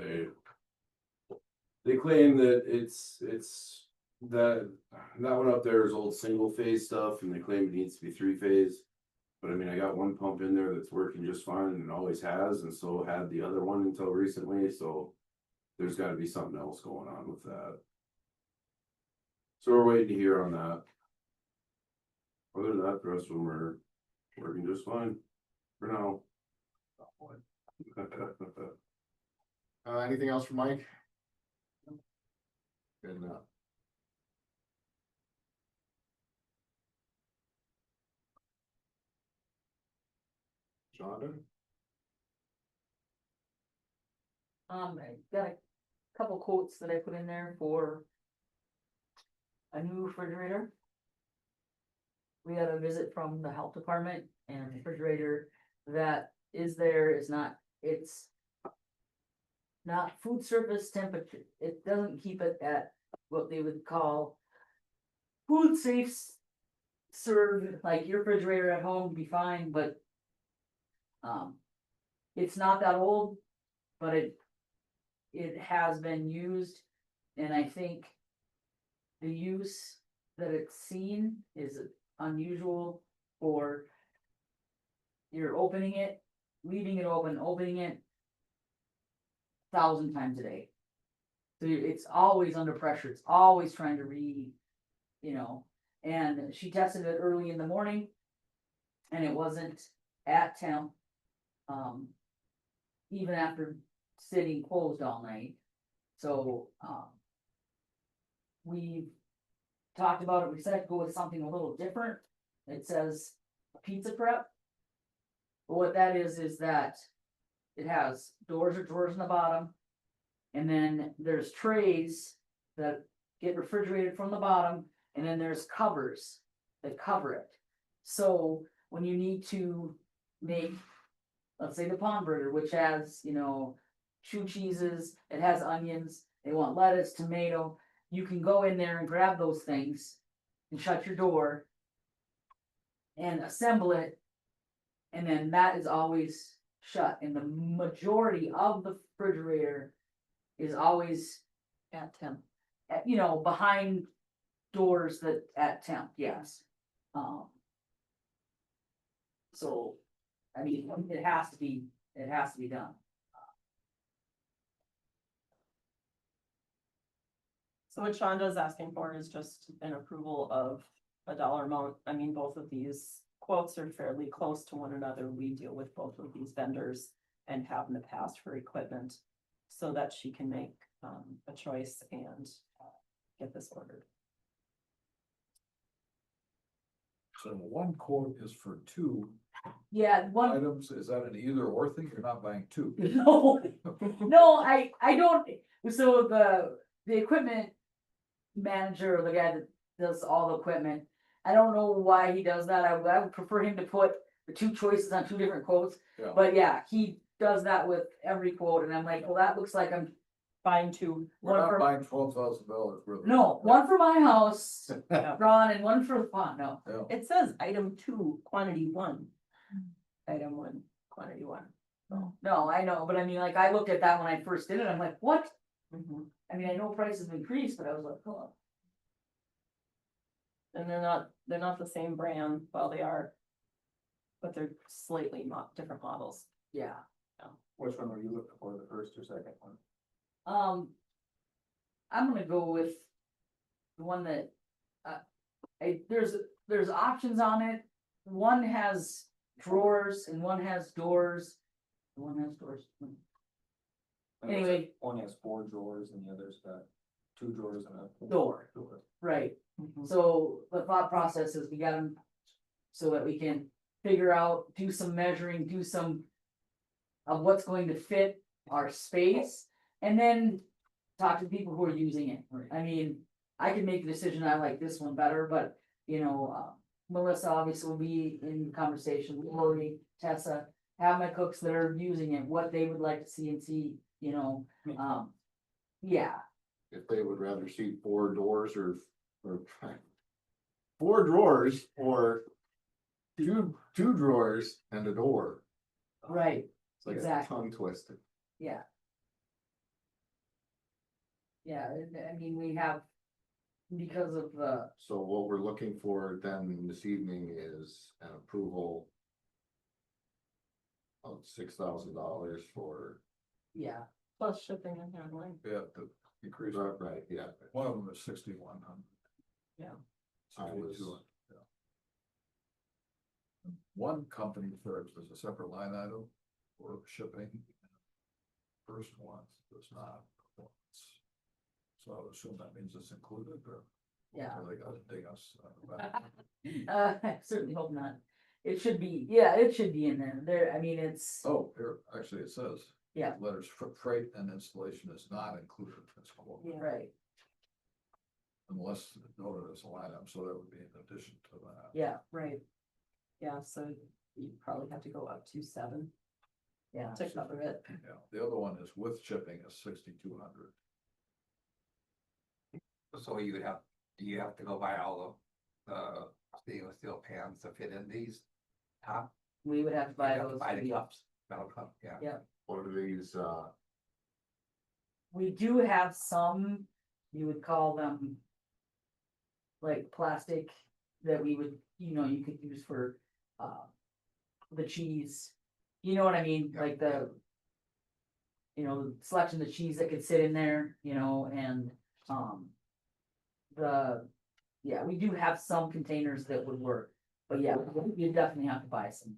Speaker 9: they claim that it's that one up there is old single phase stuff and they claim it needs to be 3-phase. But I mean, I got one pump in there that's working just fine and always has, and so had the other one until recently, so. There's gotta be something else going on with that. So we're waiting to hear on that. Other than that, the rest of them are working just fine for now.
Speaker 6: anything else for Mike? Good enough. Jonathan?
Speaker 8: I got a couple quotes that I put in there for a new refrigerator. We had a visit from the health department and the refrigerator that is there is not, it's not food surface temperature. It doesn't keep it at what they would call food safe serve, like your refrigerator at home would be fine, but it's not that old, but it has been used, and I think the use that it's seen is unusual for you're opening it, leaving it open, opening it 1,000 times a day. So it's always under pressure, it's always trying to and she tested it early in the morning and it wasn't at temp, Even after sitting closed all night. So, we talked about it, we said go with something a little different. It says pizza prep. But what that is that it has doors or drawers in the bottom. And then there's trays that get refrigerated from the bottom, and then there's covers that cover it. So when you need to make, let's say the pond burger, which has, you know, 2 cheeses, it has onions, they want lettuce, tomato, you can go in there and grab those things and shut your door and assemble it. And then that is always shut, and the majority of the refrigerator is always
Speaker 2: At 10.
Speaker 8: you know, behind doors that at temp, yes. So, I mean, it has to be done.
Speaker 2: So what Shonda is asking for is just an approval of a dollar amount. I mean, both of these quotes are fairly close to one another. We deal with both of these vendors and have in the past for equipment, so that she can make a choice and get this ordered.
Speaker 3: So one quote is for 2
Speaker 8: Yeah, one,
Speaker 3: items, is that an either or thing, you're not buying 2?
Speaker 8: no, no, I don't, so the equipment manager, or the guy that does all the equipment, I don't know why he does that, I would prefer him to put the 2 choices on 2 different quotes.
Speaker 3: Yeah.
Speaker 8: But yeah, he does that with every quote, and I'm like, well, that looks like I'm
Speaker 2: Buying 2.
Speaker 3: We're
Speaker 8: one
Speaker 3: not
Speaker 8: for,
Speaker 3: buying $12,000 worth of.
Speaker 8: no, one for my house, Ron, and one for the pond, no.
Speaker 3: Yeah.
Speaker 2: It says item 2, quantity 1. Item 1, quantity 1.
Speaker 8: No, I know, but I mean, like, I looked at that when I first did it, I'm like, what?
Speaker 2: Mhm.
Speaker 8: I mean, I know prices have increased, but I was like, oh,
Speaker 2: And they're not the same brand, well, they are. But they're slightly different models.
Speaker 8: yeah.
Speaker 5: Which one were you looking for, the first or second one?
Speaker 8: I'm gonna go with the one that, there's options on it. One has drawers and one has doors. One has doors. Anyway.
Speaker 5: One has 4 drawers and the other's got 2 drawers and a
Speaker 8: Door.
Speaker 5: door.
Speaker 8: Right,
Speaker 2: Mhm.
Speaker 8: so the thought process is we got them so that we can figure out, do some measuring, do some of what's going to fit our space, and then talk to people who are using it. I mean, I can make the decision, I like this one better, but, you know, Melissa obviously will be in conversation, Lori, Tessa, have my cooks that are using it, what they would like to see, you know, yeah.
Speaker 6: If they would rather see 4 doors or 4 drawers or two drawers and a door.
Speaker 8: Right,
Speaker 6: It's like a
Speaker 8: Exactly.
Speaker 6: tongue twister.
Speaker 8: yeah. Yeah, I mean, we have, because of the,
Speaker 6: So what we're looking for then this evening is an approval of $6,000 for,
Speaker 8: yeah,
Speaker 2: Plus shipping and handling.
Speaker 3: Yeah, the increase,
Speaker 6: right, yeah.
Speaker 3: one of them is 6,100.
Speaker 2: Yeah.
Speaker 6: I was-
Speaker 3: 62, yeah. One company there's a separate line item for shipping. First one does not. So I would assume that means it's included, or
Speaker 8: yeah.
Speaker 3: or they gotta dig us. Back.
Speaker 8: I certainly hope not. It should be, yeah, it should be in there, I mean, it's,
Speaker 3: Oh, here, actually, it says.
Speaker 8: Yeah.
Speaker 3: Letters, freight and installation is not included, that's quote,
Speaker 2: Yeah.
Speaker 8: right,
Speaker 3: unless noted as a line item, so that would be in addition to that.
Speaker 8: yeah,
Speaker 2: Right. Yeah, so you probably have to go up to 7
Speaker 8: yeah.
Speaker 2: to cover it.
Speaker 3: Yeah, the other one is with shipping is 6,200.
Speaker 4: So do you have to go buy all the stainless steel pans to fit in these top?
Speaker 8: We would have to buy
Speaker 4: You have to
Speaker 8: those.
Speaker 4: Buy
Speaker 8: for
Speaker 4: the
Speaker 8: the-
Speaker 4: cups, metal cup, yeah.
Speaker 8: Yeah.
Speaker 6: What are these,
Speaker 8: We do have some, you would call them. Like plastic that we would, you know, you could use for, the cheese. You know what I mean,
Speaker 3: Yeah,
Speaker 8: like the. You know, selection of cheese that could sit in there, you know, and, yeah, we do have some containers that would work. But yeah, you definitely have to buy some.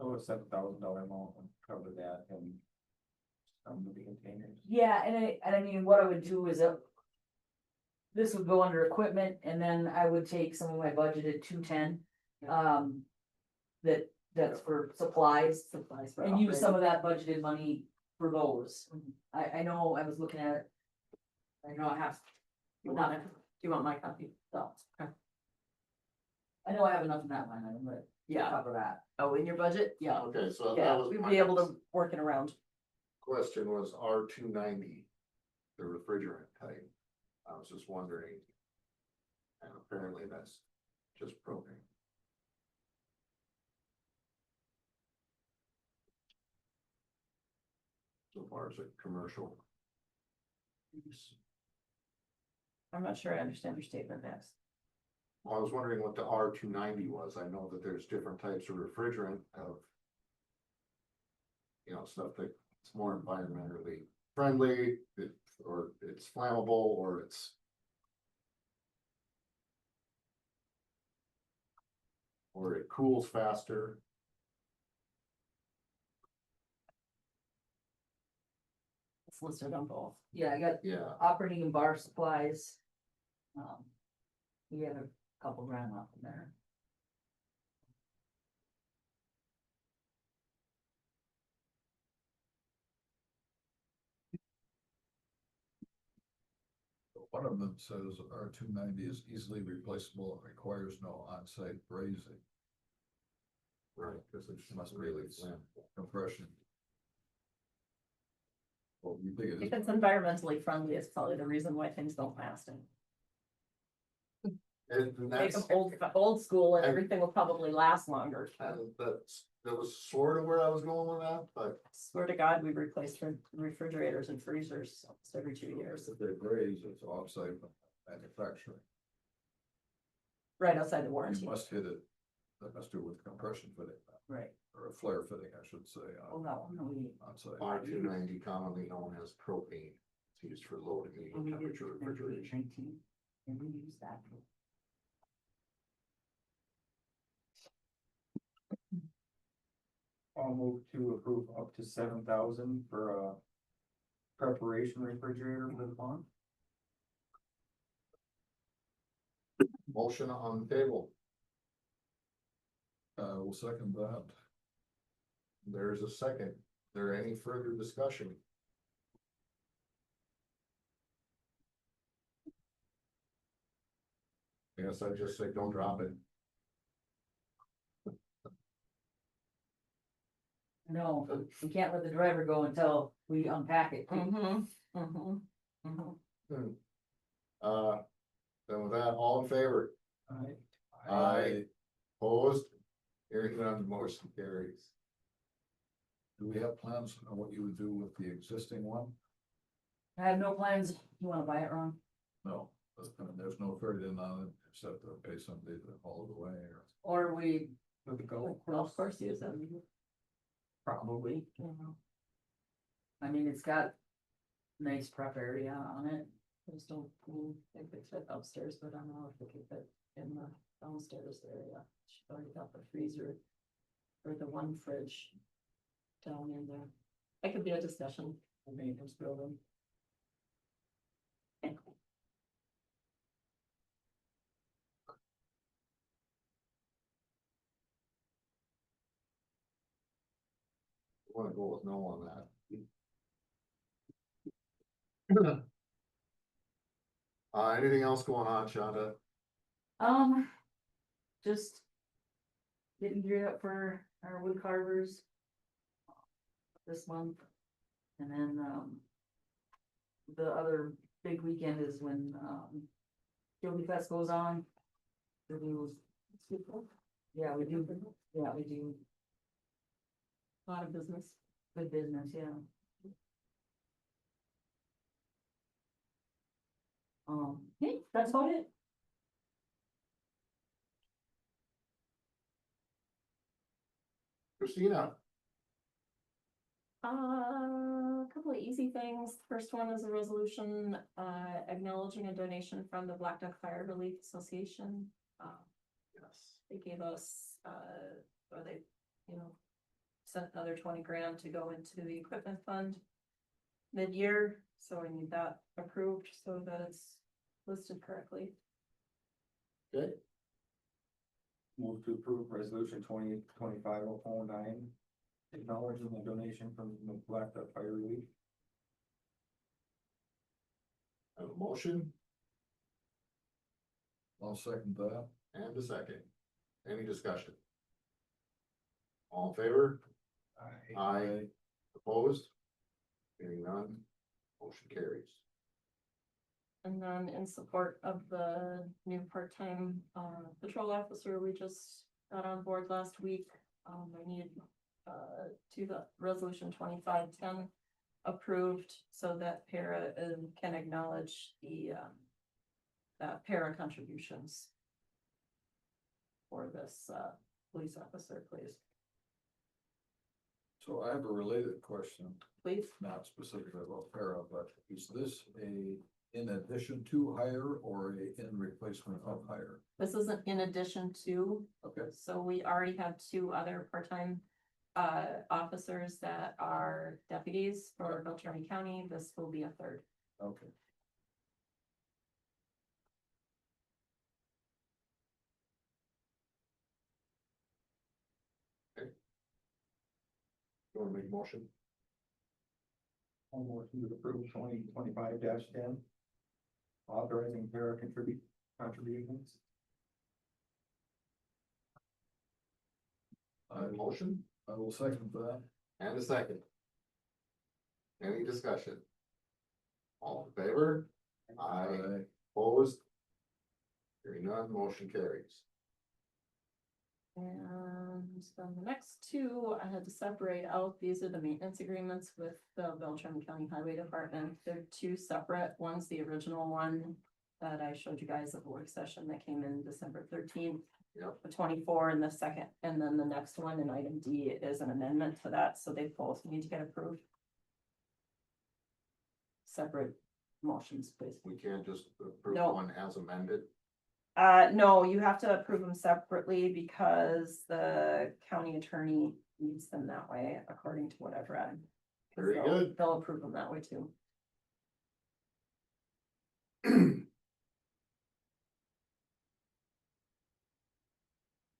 Speaker 5: Oh, a $7,000 amount would cover that and some of the containers.
Speaker 8: Yeah, and I mean, what I would do is this would go under equipment, and then I would take some of my budgeted 210. That's for supplies,
Speaker 2: Supplies for
Speaker 8: and use some
Speaker 2: operating.
Speaker 8: of that budgeted money for those. I know, I was looking at it. I know I have,
Speaker 2: You want it? Do you want my copy?
Speaker 8: so,
Speaker 2: Okay.
Speaker 8: I know I have enough in that line item, but
Speaker 2: Yeah.
Speaker 8: cover that,
Speaker 2: Oh, in your budget?
Speaker 8: yeah.
Speaker 6: Okay, so
Speaker 2: Yeah,
Speaker 6: that was
Speaker 2: we'd
Speaker 6: my
Speaker 2: be able to work it around.
Speaker 6: question was R290, the refrigerant type. I was just wondering. And apparently that's just propane. So far as a commercial use.
Speaker 2: I'm not sure I understand your statement, Max.
Speaker 6: Well, I was wondering what the R290 was. I know that there's different types of refrigerant of. You know, stuff that's more environmentally friendly, or it's flammable, or it's. Or it cools faster.
Speaker 2: It's listed on both.
Speaker 8: Yeah, I got
Speaker 6: Yeah.
Speaker 8: operating and bar supplies. We have a couple grand left in there.
Speaker 3: One of them says R290 is easily replaceable and requires no on-site brazing,
Speaker 6: Right, because it's
Speaker 3: Must be
Speaker 6: really
Speaker 3: it's-
Speaker 6: flammable.
Speaker 3: compression. Well, you think it
Speaker 2: If
Speaker 3: is?
Speaker 2: it's environmentally friendly, it's probably the reason why things don't last. And
Speaker 6: And
Speaker 2: make
Speaker 6: that's,
Speaker 2: them old school and
Speaker 6: and-
Speaker 2: everything will probably last longer.
Speaker 6: that was sort of where I was going with that, but
Speaker 2: Swear to God, we replaced refrigerators and freezers almost every 2 years,
Speaker 3: If they braze, it's offsite manufacturing.
Speaker 2: right outside the
Speaker 3: You
Speaker 2: warranty.
Speaker 3: must hit it, that must do with compression fitting,
Speaker 8: Right.
Speaker 3: or a flare fitting, I should say,
Speaker 8: Well, that one, we,
Speaker 3: on site.
Speaker 6: R290 commonly known as propane. It's used for low to medium
Speaker 8: we did
Speaker 6: temperature refrigeration.
Speaker 8: 19, and we use that.
Speaker 5: I'll move to approve up to 7,000 for a preparation refrigerator for the pond.
Speaker 6: Motion on the table.
Speaker 3: We'll second that.
Speaker 6: There's a second. Is there any further discussion? I guess I just say don't drop it.
Speaker 8: No, we can't let the driver go until we unpack it.
Speaker 2: Mm-hmm, mm-hmm, mm-hmm.
Speaker 6: Then with that, all in favor? Aye. Opposed? Hearing none, motion carries.
Speaker 3: Do we have plans on what you would do with the existing one?
Speaker 8: I have no plans. You wanna buy it, Ron?
Speaker 3: No, there's no freight in on it, except to pay somebody to haul it away, or.
Speaker 8: Or we,
Speaker 5: With the golf
Speaker 2: Golf
Speaker 5: course.
Speaker 2: course use them.
Speaker 5: Probably.
Speaker 8: I mean, it's got nice prep area on it.
Speaker 2: I just don't think they fit upstairs, but I don't know if they could fit in the downstairs area. She's already got the freezer or the one fridge down in there. That could be a discussion, the maintenance building.
Speaker 6: Want to go with no on that. Anything else going on, Shonda?
Speaker 8: Just getting geared up for our wood carvers this month. And then, the other big weekend is when, Gilby Fest goes on. We do, yeah, we do,
Speaker 2: A lot of business.
Speaker 8: good business, yeah. Yeah, that's about it.
Speaker 6: Christina?
Speaker 2: A couple of easy things. First one is a resolution, acknowledging a donation from the Blackduck Fire Relief Association.
Speaker 6: Yes.
Speaker 2: They gave us, or they, you know, sent another 20 grand to go into the equipment fund mid-year, so I need that approved so that it's listed correctly.
Speaker 6: Okay,
Speaker 5: Move to approve resolution 2025-009, acknowledging the donation from the Blackduck Fire Relief.
Speaker 6: I have a motion
Speaker 3: I'll second that.
Speaker 6: and a second. Any discussion? All in favor? Aye. Opposed? Hearing none, motion carries.
Speaker 2: And then in support of the new part-time patrol officer, we just got on board last week. I need to the resolution 2510 approved so that para can acknowledge the para contributions for this police officer, please.
Speaker 3: So I have a related question,
Speaker 2: Please.
Speaker 3: not specifically about para, but is this a in addition to hire or a in replacement of hire?
Speaker 2: This isn't in addition to,
Speaker 3: Okay,
Speaker 2: so we already have 2 other part-time officers that are deputies for Beltrami County. This will be a 3rd.
Speaker 3: okay.
Speaker 6: You wanna make a motion?
Speaker 5: I'll motion to approve 2025-10, authorizing para contributions.
Speaker 6: I have a motion
Speaker 3: I will second that.
Speaker 6: and a second. Any discussion? All in favor? Aye. Opposed? Hearing none, motion carries.
Speaker 2: And then the next 2, I had to separate out. These are the maintenance agreements with the Beltrami County Highway Department. They're 2 separate. One's the original one that I showed you guys at the work session that came in December 13th.
Speaker 6: Yep.
Speaker 2: The 24 and the second, and then the next one in item D is an amendment to that, so they both need to get approved. Separate motions, please.
Speaker 6: We can't just approve
Speaker 2: No.
Speaker 6: one as amended.
Speaker 2: No, you have to approve them separately because the county attorney needs them that way, according to what I've read. 'Cause
Speaker 6: Very good.
Speaker 2: They'll approve them that way too.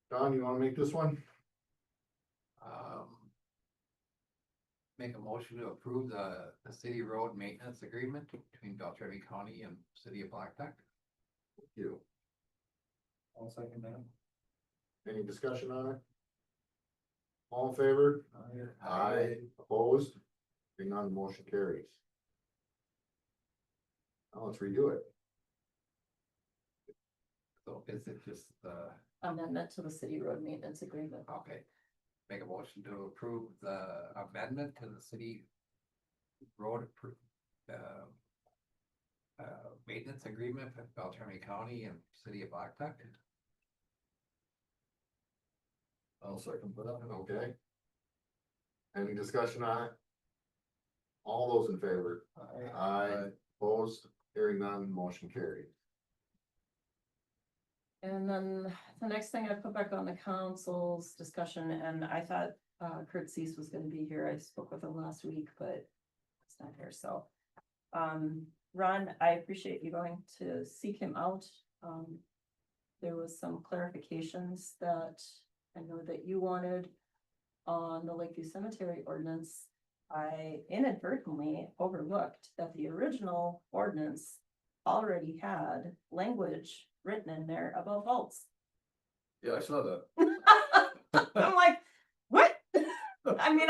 Speaker 6: Don, you wanna make this one?
Speaker 4: Make a motion to approve the city road maintenance agreement between Beltrami County and City of Blackduck.
Speaker 6: You.
Speaker 5: I'll second that.
Speaker 6: Any discussion on it? All in favor? Aye. Opposed? Hearing none, motion carries. Now let's redo it.
Speaker 4: So is it just
Speaker 2: Amendment to the city road maintenance agreement.
Speaker 4: okay, make a motion to approve the amendment to the city road maintenance agreement with Beltrami County and City of Blackduck.
Speaker 3: I'll second that.
Speaker 6: Okay. Any discussion on it? All those in favor? Aye. Opposed? Hearing none, motion carried.
Speaker 2: And then the next thing I put back on the council's discussion, and I thought Kurt Cease was gonna be here. I spoke with him last week, but it's not here, so. Ron, I appreciate you going to seek him out. There was some clarifications that I know that you wanted on the Lakeview Cemetery ordinance. I inadvertently overlooked that the original ordinance already had language written in there about vaults.
Speaker 3: Yeah, I saw that.
Speaker 2: I'm like, what? I mean,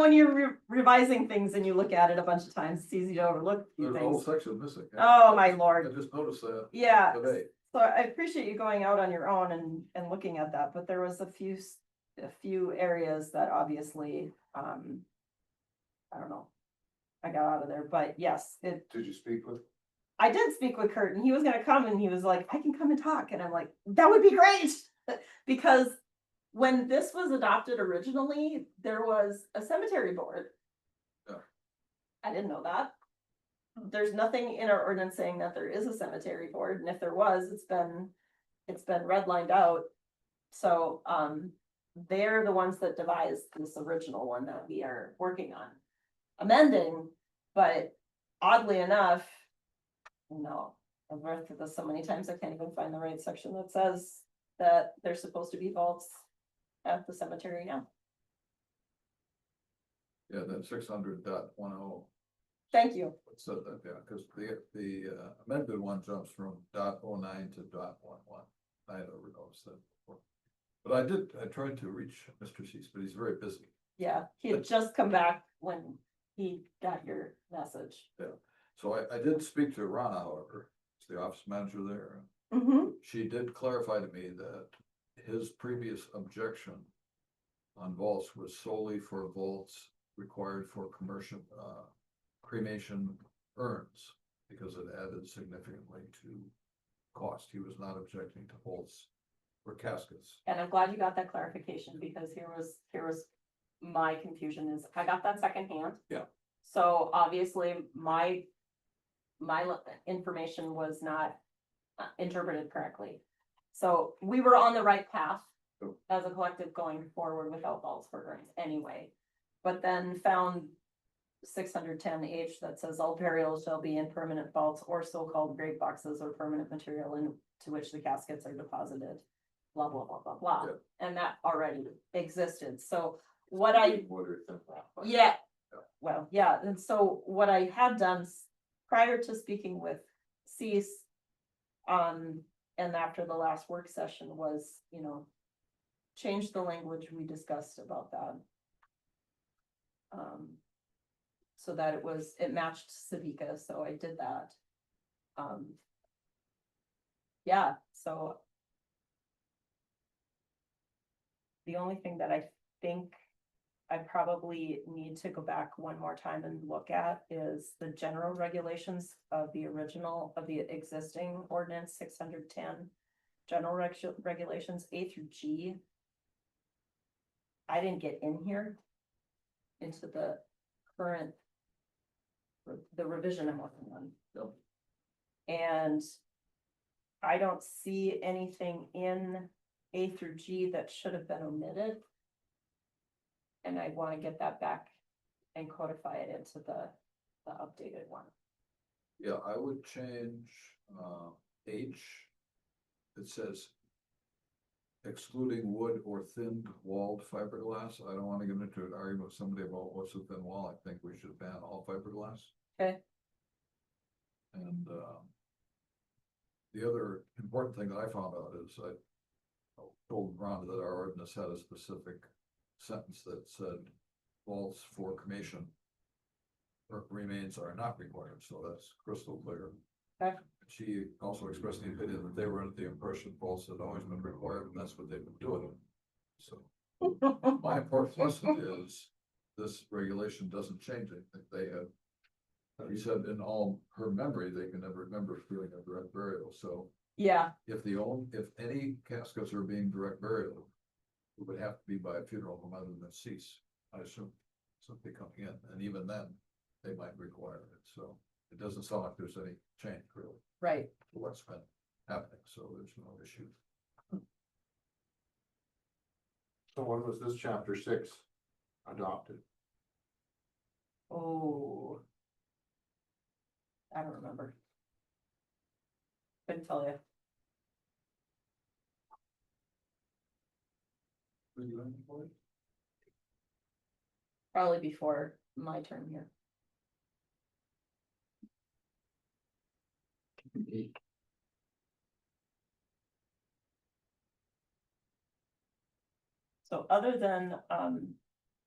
Speaker 2: when you're revising things and you look at it a bunch of times, it's easy to overlook a few
Speaker 3: There's a whole
Speaker 2: things.
Speaker 3: section missing.
Speaker 2: Oh, my
Speaker 3: I
Speaker 2: lord.
Speaker 3: just noticed that
Speaker 2: Yeah,
Speaker 3: today.
Speaker 2: so I appreciate you going out on your own and looking at that, but there was a few areas that obviously, I don't know. I got out of there, but yes,
Speaker 6: Did you speak with?
Speaker 2: I did speak with Kurt and he was gonna come and he was like, I can come and talk. And I'm like, that would be great. Because when this was adopted originally, there was a cemetery board.
Speaker 3: Yeah.
Speaker 2: I didn't know that. There's nothing in our ordinance saying that there is a cemetery board, and if there was, it's been redlined out. So, they're the ones that devised this original one that we are working on amending, but oddly enough, no, I've read through this so many times, I can't even find the right section that says that there's supposed to be vaults at the cemetery now.
Speaker 3: Yeah, that 600.10
Speaker 2: Thank you.
Speaker 3: said that, yeah, because the amended one jumps from .09 to .11. I had never noticed that before. But I tried to reach Mr. Cease, but he's very busy.
Speaker 2: Yeah, he had just come back when he got your message.
Speaker 3: So I did speak to Rana, however, it's the office manager there.
Speaker 2: Mm-hmm.
Speaker 3: She did clarify to me that his previous objection on vaults was solely for vaults required for commercial, cremation urns, because it added significantly to cost. He was not objecting to vaults or caskets.
Speaker 2: And I'm glad you got that clarification, because here was my confusion is, I got that secondhand.
Speaker 3: Yeah.
Speaker 2: So obviously, my information was not interpreted correctly. So we were on the right path
Speaker 3: Sure.
Speaker 2: as a collective going forward without vaults for urns anyway. But then found 610H that says all burials shall be in permanent vaults or so-called grave boxes or permanent material into which the caskets are deposited, blah, blah, blah, blah, blah.
Speaker 3: Yeah.
Speaker 2: And that already existed. So what I,
Speaker 6: Whether it's in that, but-
Speaker 2: yeah, well, yeah, and so what I had done prior to speaking with Cease, and after the last work session was, change the language we discussed about that. So that it matched Civica, so I did that. Yeah, so. The only thing that I think I probably need to go back one more time and look at is the general regulations of the existing ordinance 610. General regulations A through G. I didn't get in here into the current, the revision I'm working on.
Speaker 3: Yep.
Speaker 2: And I don't see anything in A through G that should have been omitted. And I want to get that back and codify it into the updated one.
Speaker 3: Yeah, I would change, H. It says excluding wood or thinned walled fiberglass. I don't want to get into an argument with somebody about what's a thin wall. I think we should ban all fiberglass.
Speaker 2: Okay.
Speaker 3: And, the other important thing that I found out is I told Rhonda that our ordinance had a specific sentence that said vaults for cremation remains are not required, so that's crystal clear.
Speaker 2: Okay.
Speaker 3: She also expressed the opinion that they were under the impression vaults had always been required, and that's what they've been doing. So my important lesson is this regulation doesn't change anything. They have, he said in all her memory, they can never remember doing a direct burial. So
Speaker 2: Yeah,
Speaker 3: if any caskets are being direct burial, it would have to be by a funeral home other than Cease, I assume, something coming in, and even then, they might require it, so it doesn't sound like there's any change really
Speaker 2: right.
Speaker 3: to what's been happening, so there's no issue.
Speaker 6: So when was this chapter 6 adopted?
Speaker 2: Oh. I don't remember. Couldn't tell you.
Speaker 3: Were you in for it?
Speaker 2: Probably before my term here. So other than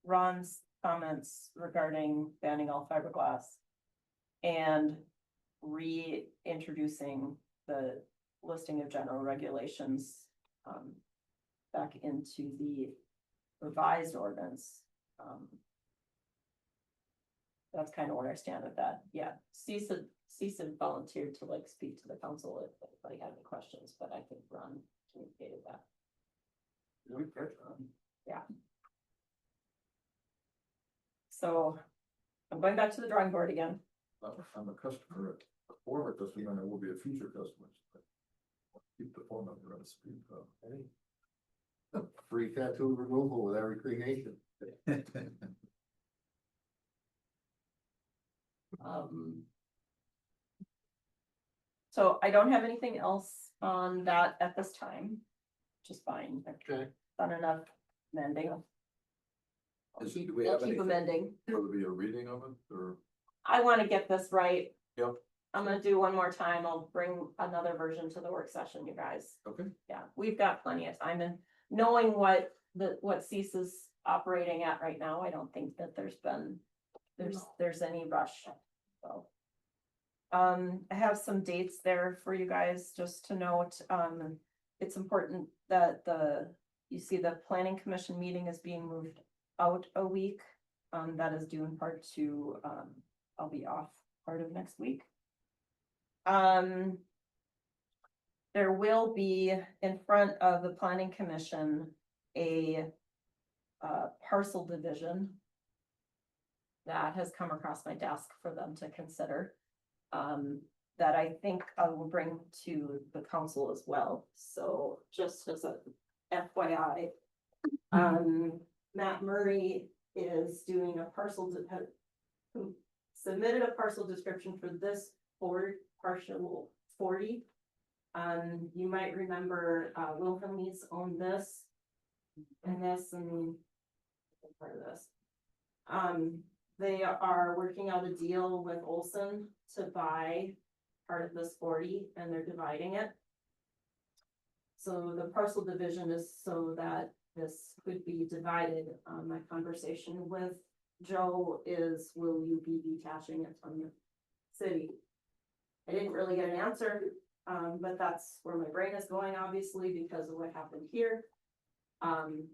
Speaker 2: Ron's comments regarding banning all fiberglass and reintroducing the listing of general regulations back into the revised ordinance, that's kind of where I stand with that. Yeah, Cease volunteered to speak to the council if anybody had any questions, but I think Ron communicated that. Yeah. So I'm going back to the drawing board again.
Speaker 3: I'm a customer, a former customer, and I will be a future customer. Keep the phone number on speed.
Speaker 6: free tattoo removal with every cremation.
Speaker 2: Um. So I don't have anything else on that at this time, which is fine. I've
Speaker 6: Okay.
Speaker 2: done enough mending. I'll
Speaker 3: Is-
Speaker 2: keep
Speaker 3: do we
Speaker 2: I'll
Speaker 3: have
Speaker 2: keep
Speaker 3: anything?
Speaker 2: amending.
Speaker 3: Will there be a reading of it, or?
Speaker 2: I wanna get this right.
Speaker 3: Yep.
Speaker 2: I'm gonna do one more time. I'll bring another version to the work session, you guys.
Speaker 3: Okay.
Speaker 2: Yeah, we've got plenty of time, and knowing what CECE is operating at right now, I don't think that there's any rush, so. I have some dates there for you guys, just to note, it's important that you see the planning commission meeting is being moved out a week. That is due in part to, I'll be off part of next week. There will be in front of the planning commission a parcel division that has come across my desk for them to consider. That I think I will bring to the council as well, so just as a FYI. Matt Murray is doing a who submitted a parcel description for this partial 40. You might remember, Wilhelmie's owned this. And this and part of this. They are working out a deal with Olson to buy part of this 40, and they're dividing it. So the parcel division is so that this could be divided. My conversation with Joe is, will you be detaching it from the city? I didn't really get an answer, but that's where my brain is going, obviously, because of what happened here.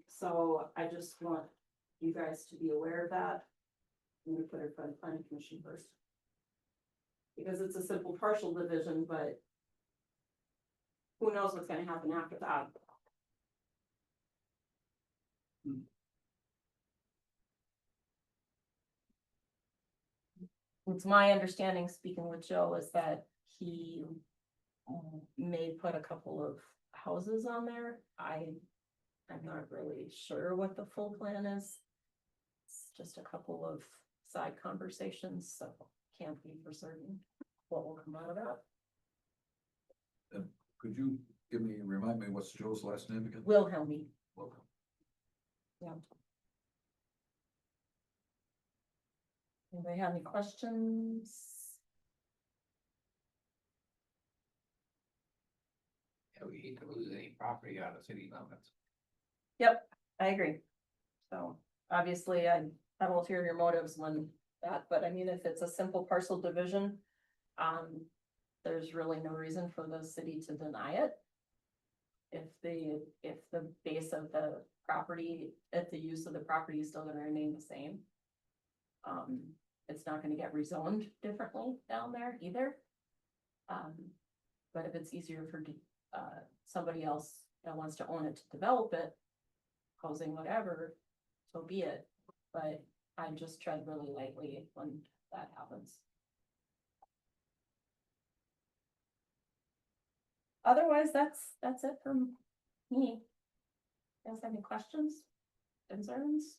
Speaker 2: So I just want you guys to be aware of that. I'm gonna put it for the planning commission first. Because it's a simple partial division, but who knows what's gonna happen after that. It's my understanding, speaking with Joe, is that he may put a couple of houses on there. I'm not really sure what the full plan is. It's just a couple of side conversations, so can't be for certain what will come out of that.
Speaker 3: Could you remind me, what's Joe's last name again?
Speaker 2: Wilhelmie.
Speaker 3: Welcome.
Speaker 2: Yeah. Anybody have any questions?
Speaker 4: Yeah, we hate to lose any property out of city limits.
Speaker 2: Yep, I agree. So obviously I have ulterior motives when that, but I mean, if it's a simple parcel division, there's really no reason for the city to deny it. If the base of the property, if the use of the property is still gonna remain the same. It's not gonna get rezoned differently down there either. But if it's easier for somebody else that wants to own it to develop it, housing, whatever, so be it. But I just tread really lightly when that happens. Otherwise, that's it from me. You guys have any questions, concerns?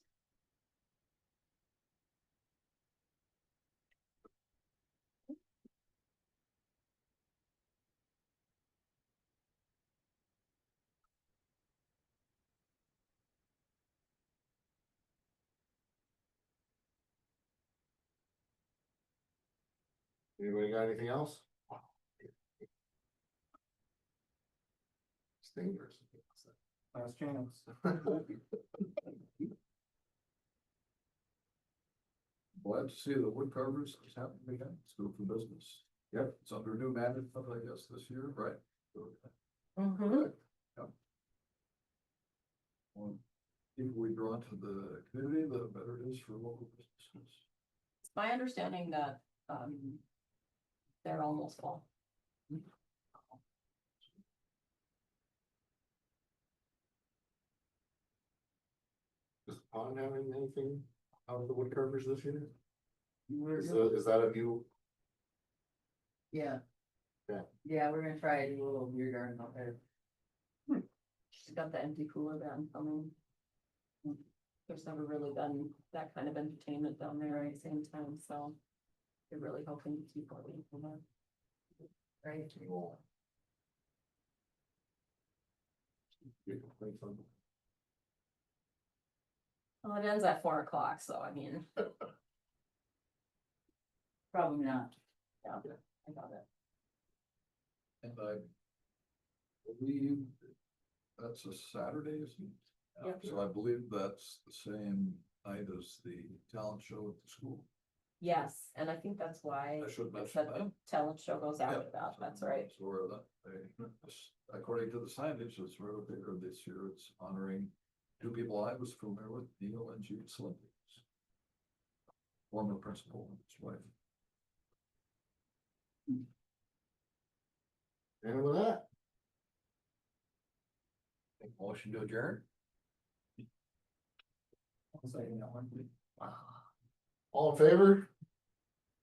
Speaker 6: Anybody got anything else? It's dangerous.
Speaker 5: Last chance.
Speaker 3: Glad to see the wood carvers is happening again. It's good for business. Yep, it's under new management, I guess, this year, right?
Speaker 2: Mm-hmm.
Speaker 3: Yep. Well, people we draw into the community, the better it is for local businesses.
Speaker 2: It's my understanding that, they're almost full.
Speaker 6: Does the pond having anything out of the wood carvers this year?
Speaker 8: We're-
Speaker 6: Is that a new?
Speaker 8: Yeah.
Speaker 6: Yeah.
Speaker 8: Yeah, we're gonna try to do a little beer garden out there.
Speaker 2: She's got the empty cooler van coming. There's never really been that kind of entertainment down there at the same time, so. They're really hoping to keep going from that. Right. Well, it ends at 4 o'clock, so I mean,
Speaker 8: Probably not.
Speaker 2: yeah, I got it.
Speaker 3: And I believe that's a Saturday, isn't it?
Speaker 2: Yep.
Speaker 3: So I believe that's the same night as the talent show at the school.
Speaker 2: Yes, and I think that's why
Speaker 3: I should
Speaker 2: it
Speaker 3: mention
Speaker 2: said the
Speaker 3: that.
Speaker 2: talent show goes after
Speaker 3: Yeah,
Speaker 2: that,
Speaker 3: so
Speaker 2: that's right.
Speaker 3: So where that, according to the signage, it's rather bigger this year. It's honoring two people I was familiar with, Neil and Jude Slippers. Former principal and his wife.
Speaker 6: And with that,
Speaker 4: Make motion to adjourn?
Speaker 5: I'll say, you know,
Speaker 6: all in favor?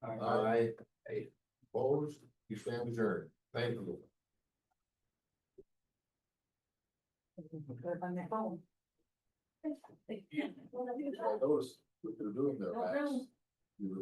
Speaker 5: I-
Speaker 6: Aye. Opposed, you stand adjourned. Thank you.
Speaker 8: On my phone.
Speaker 3: I noticed what they're doing there, Max. You were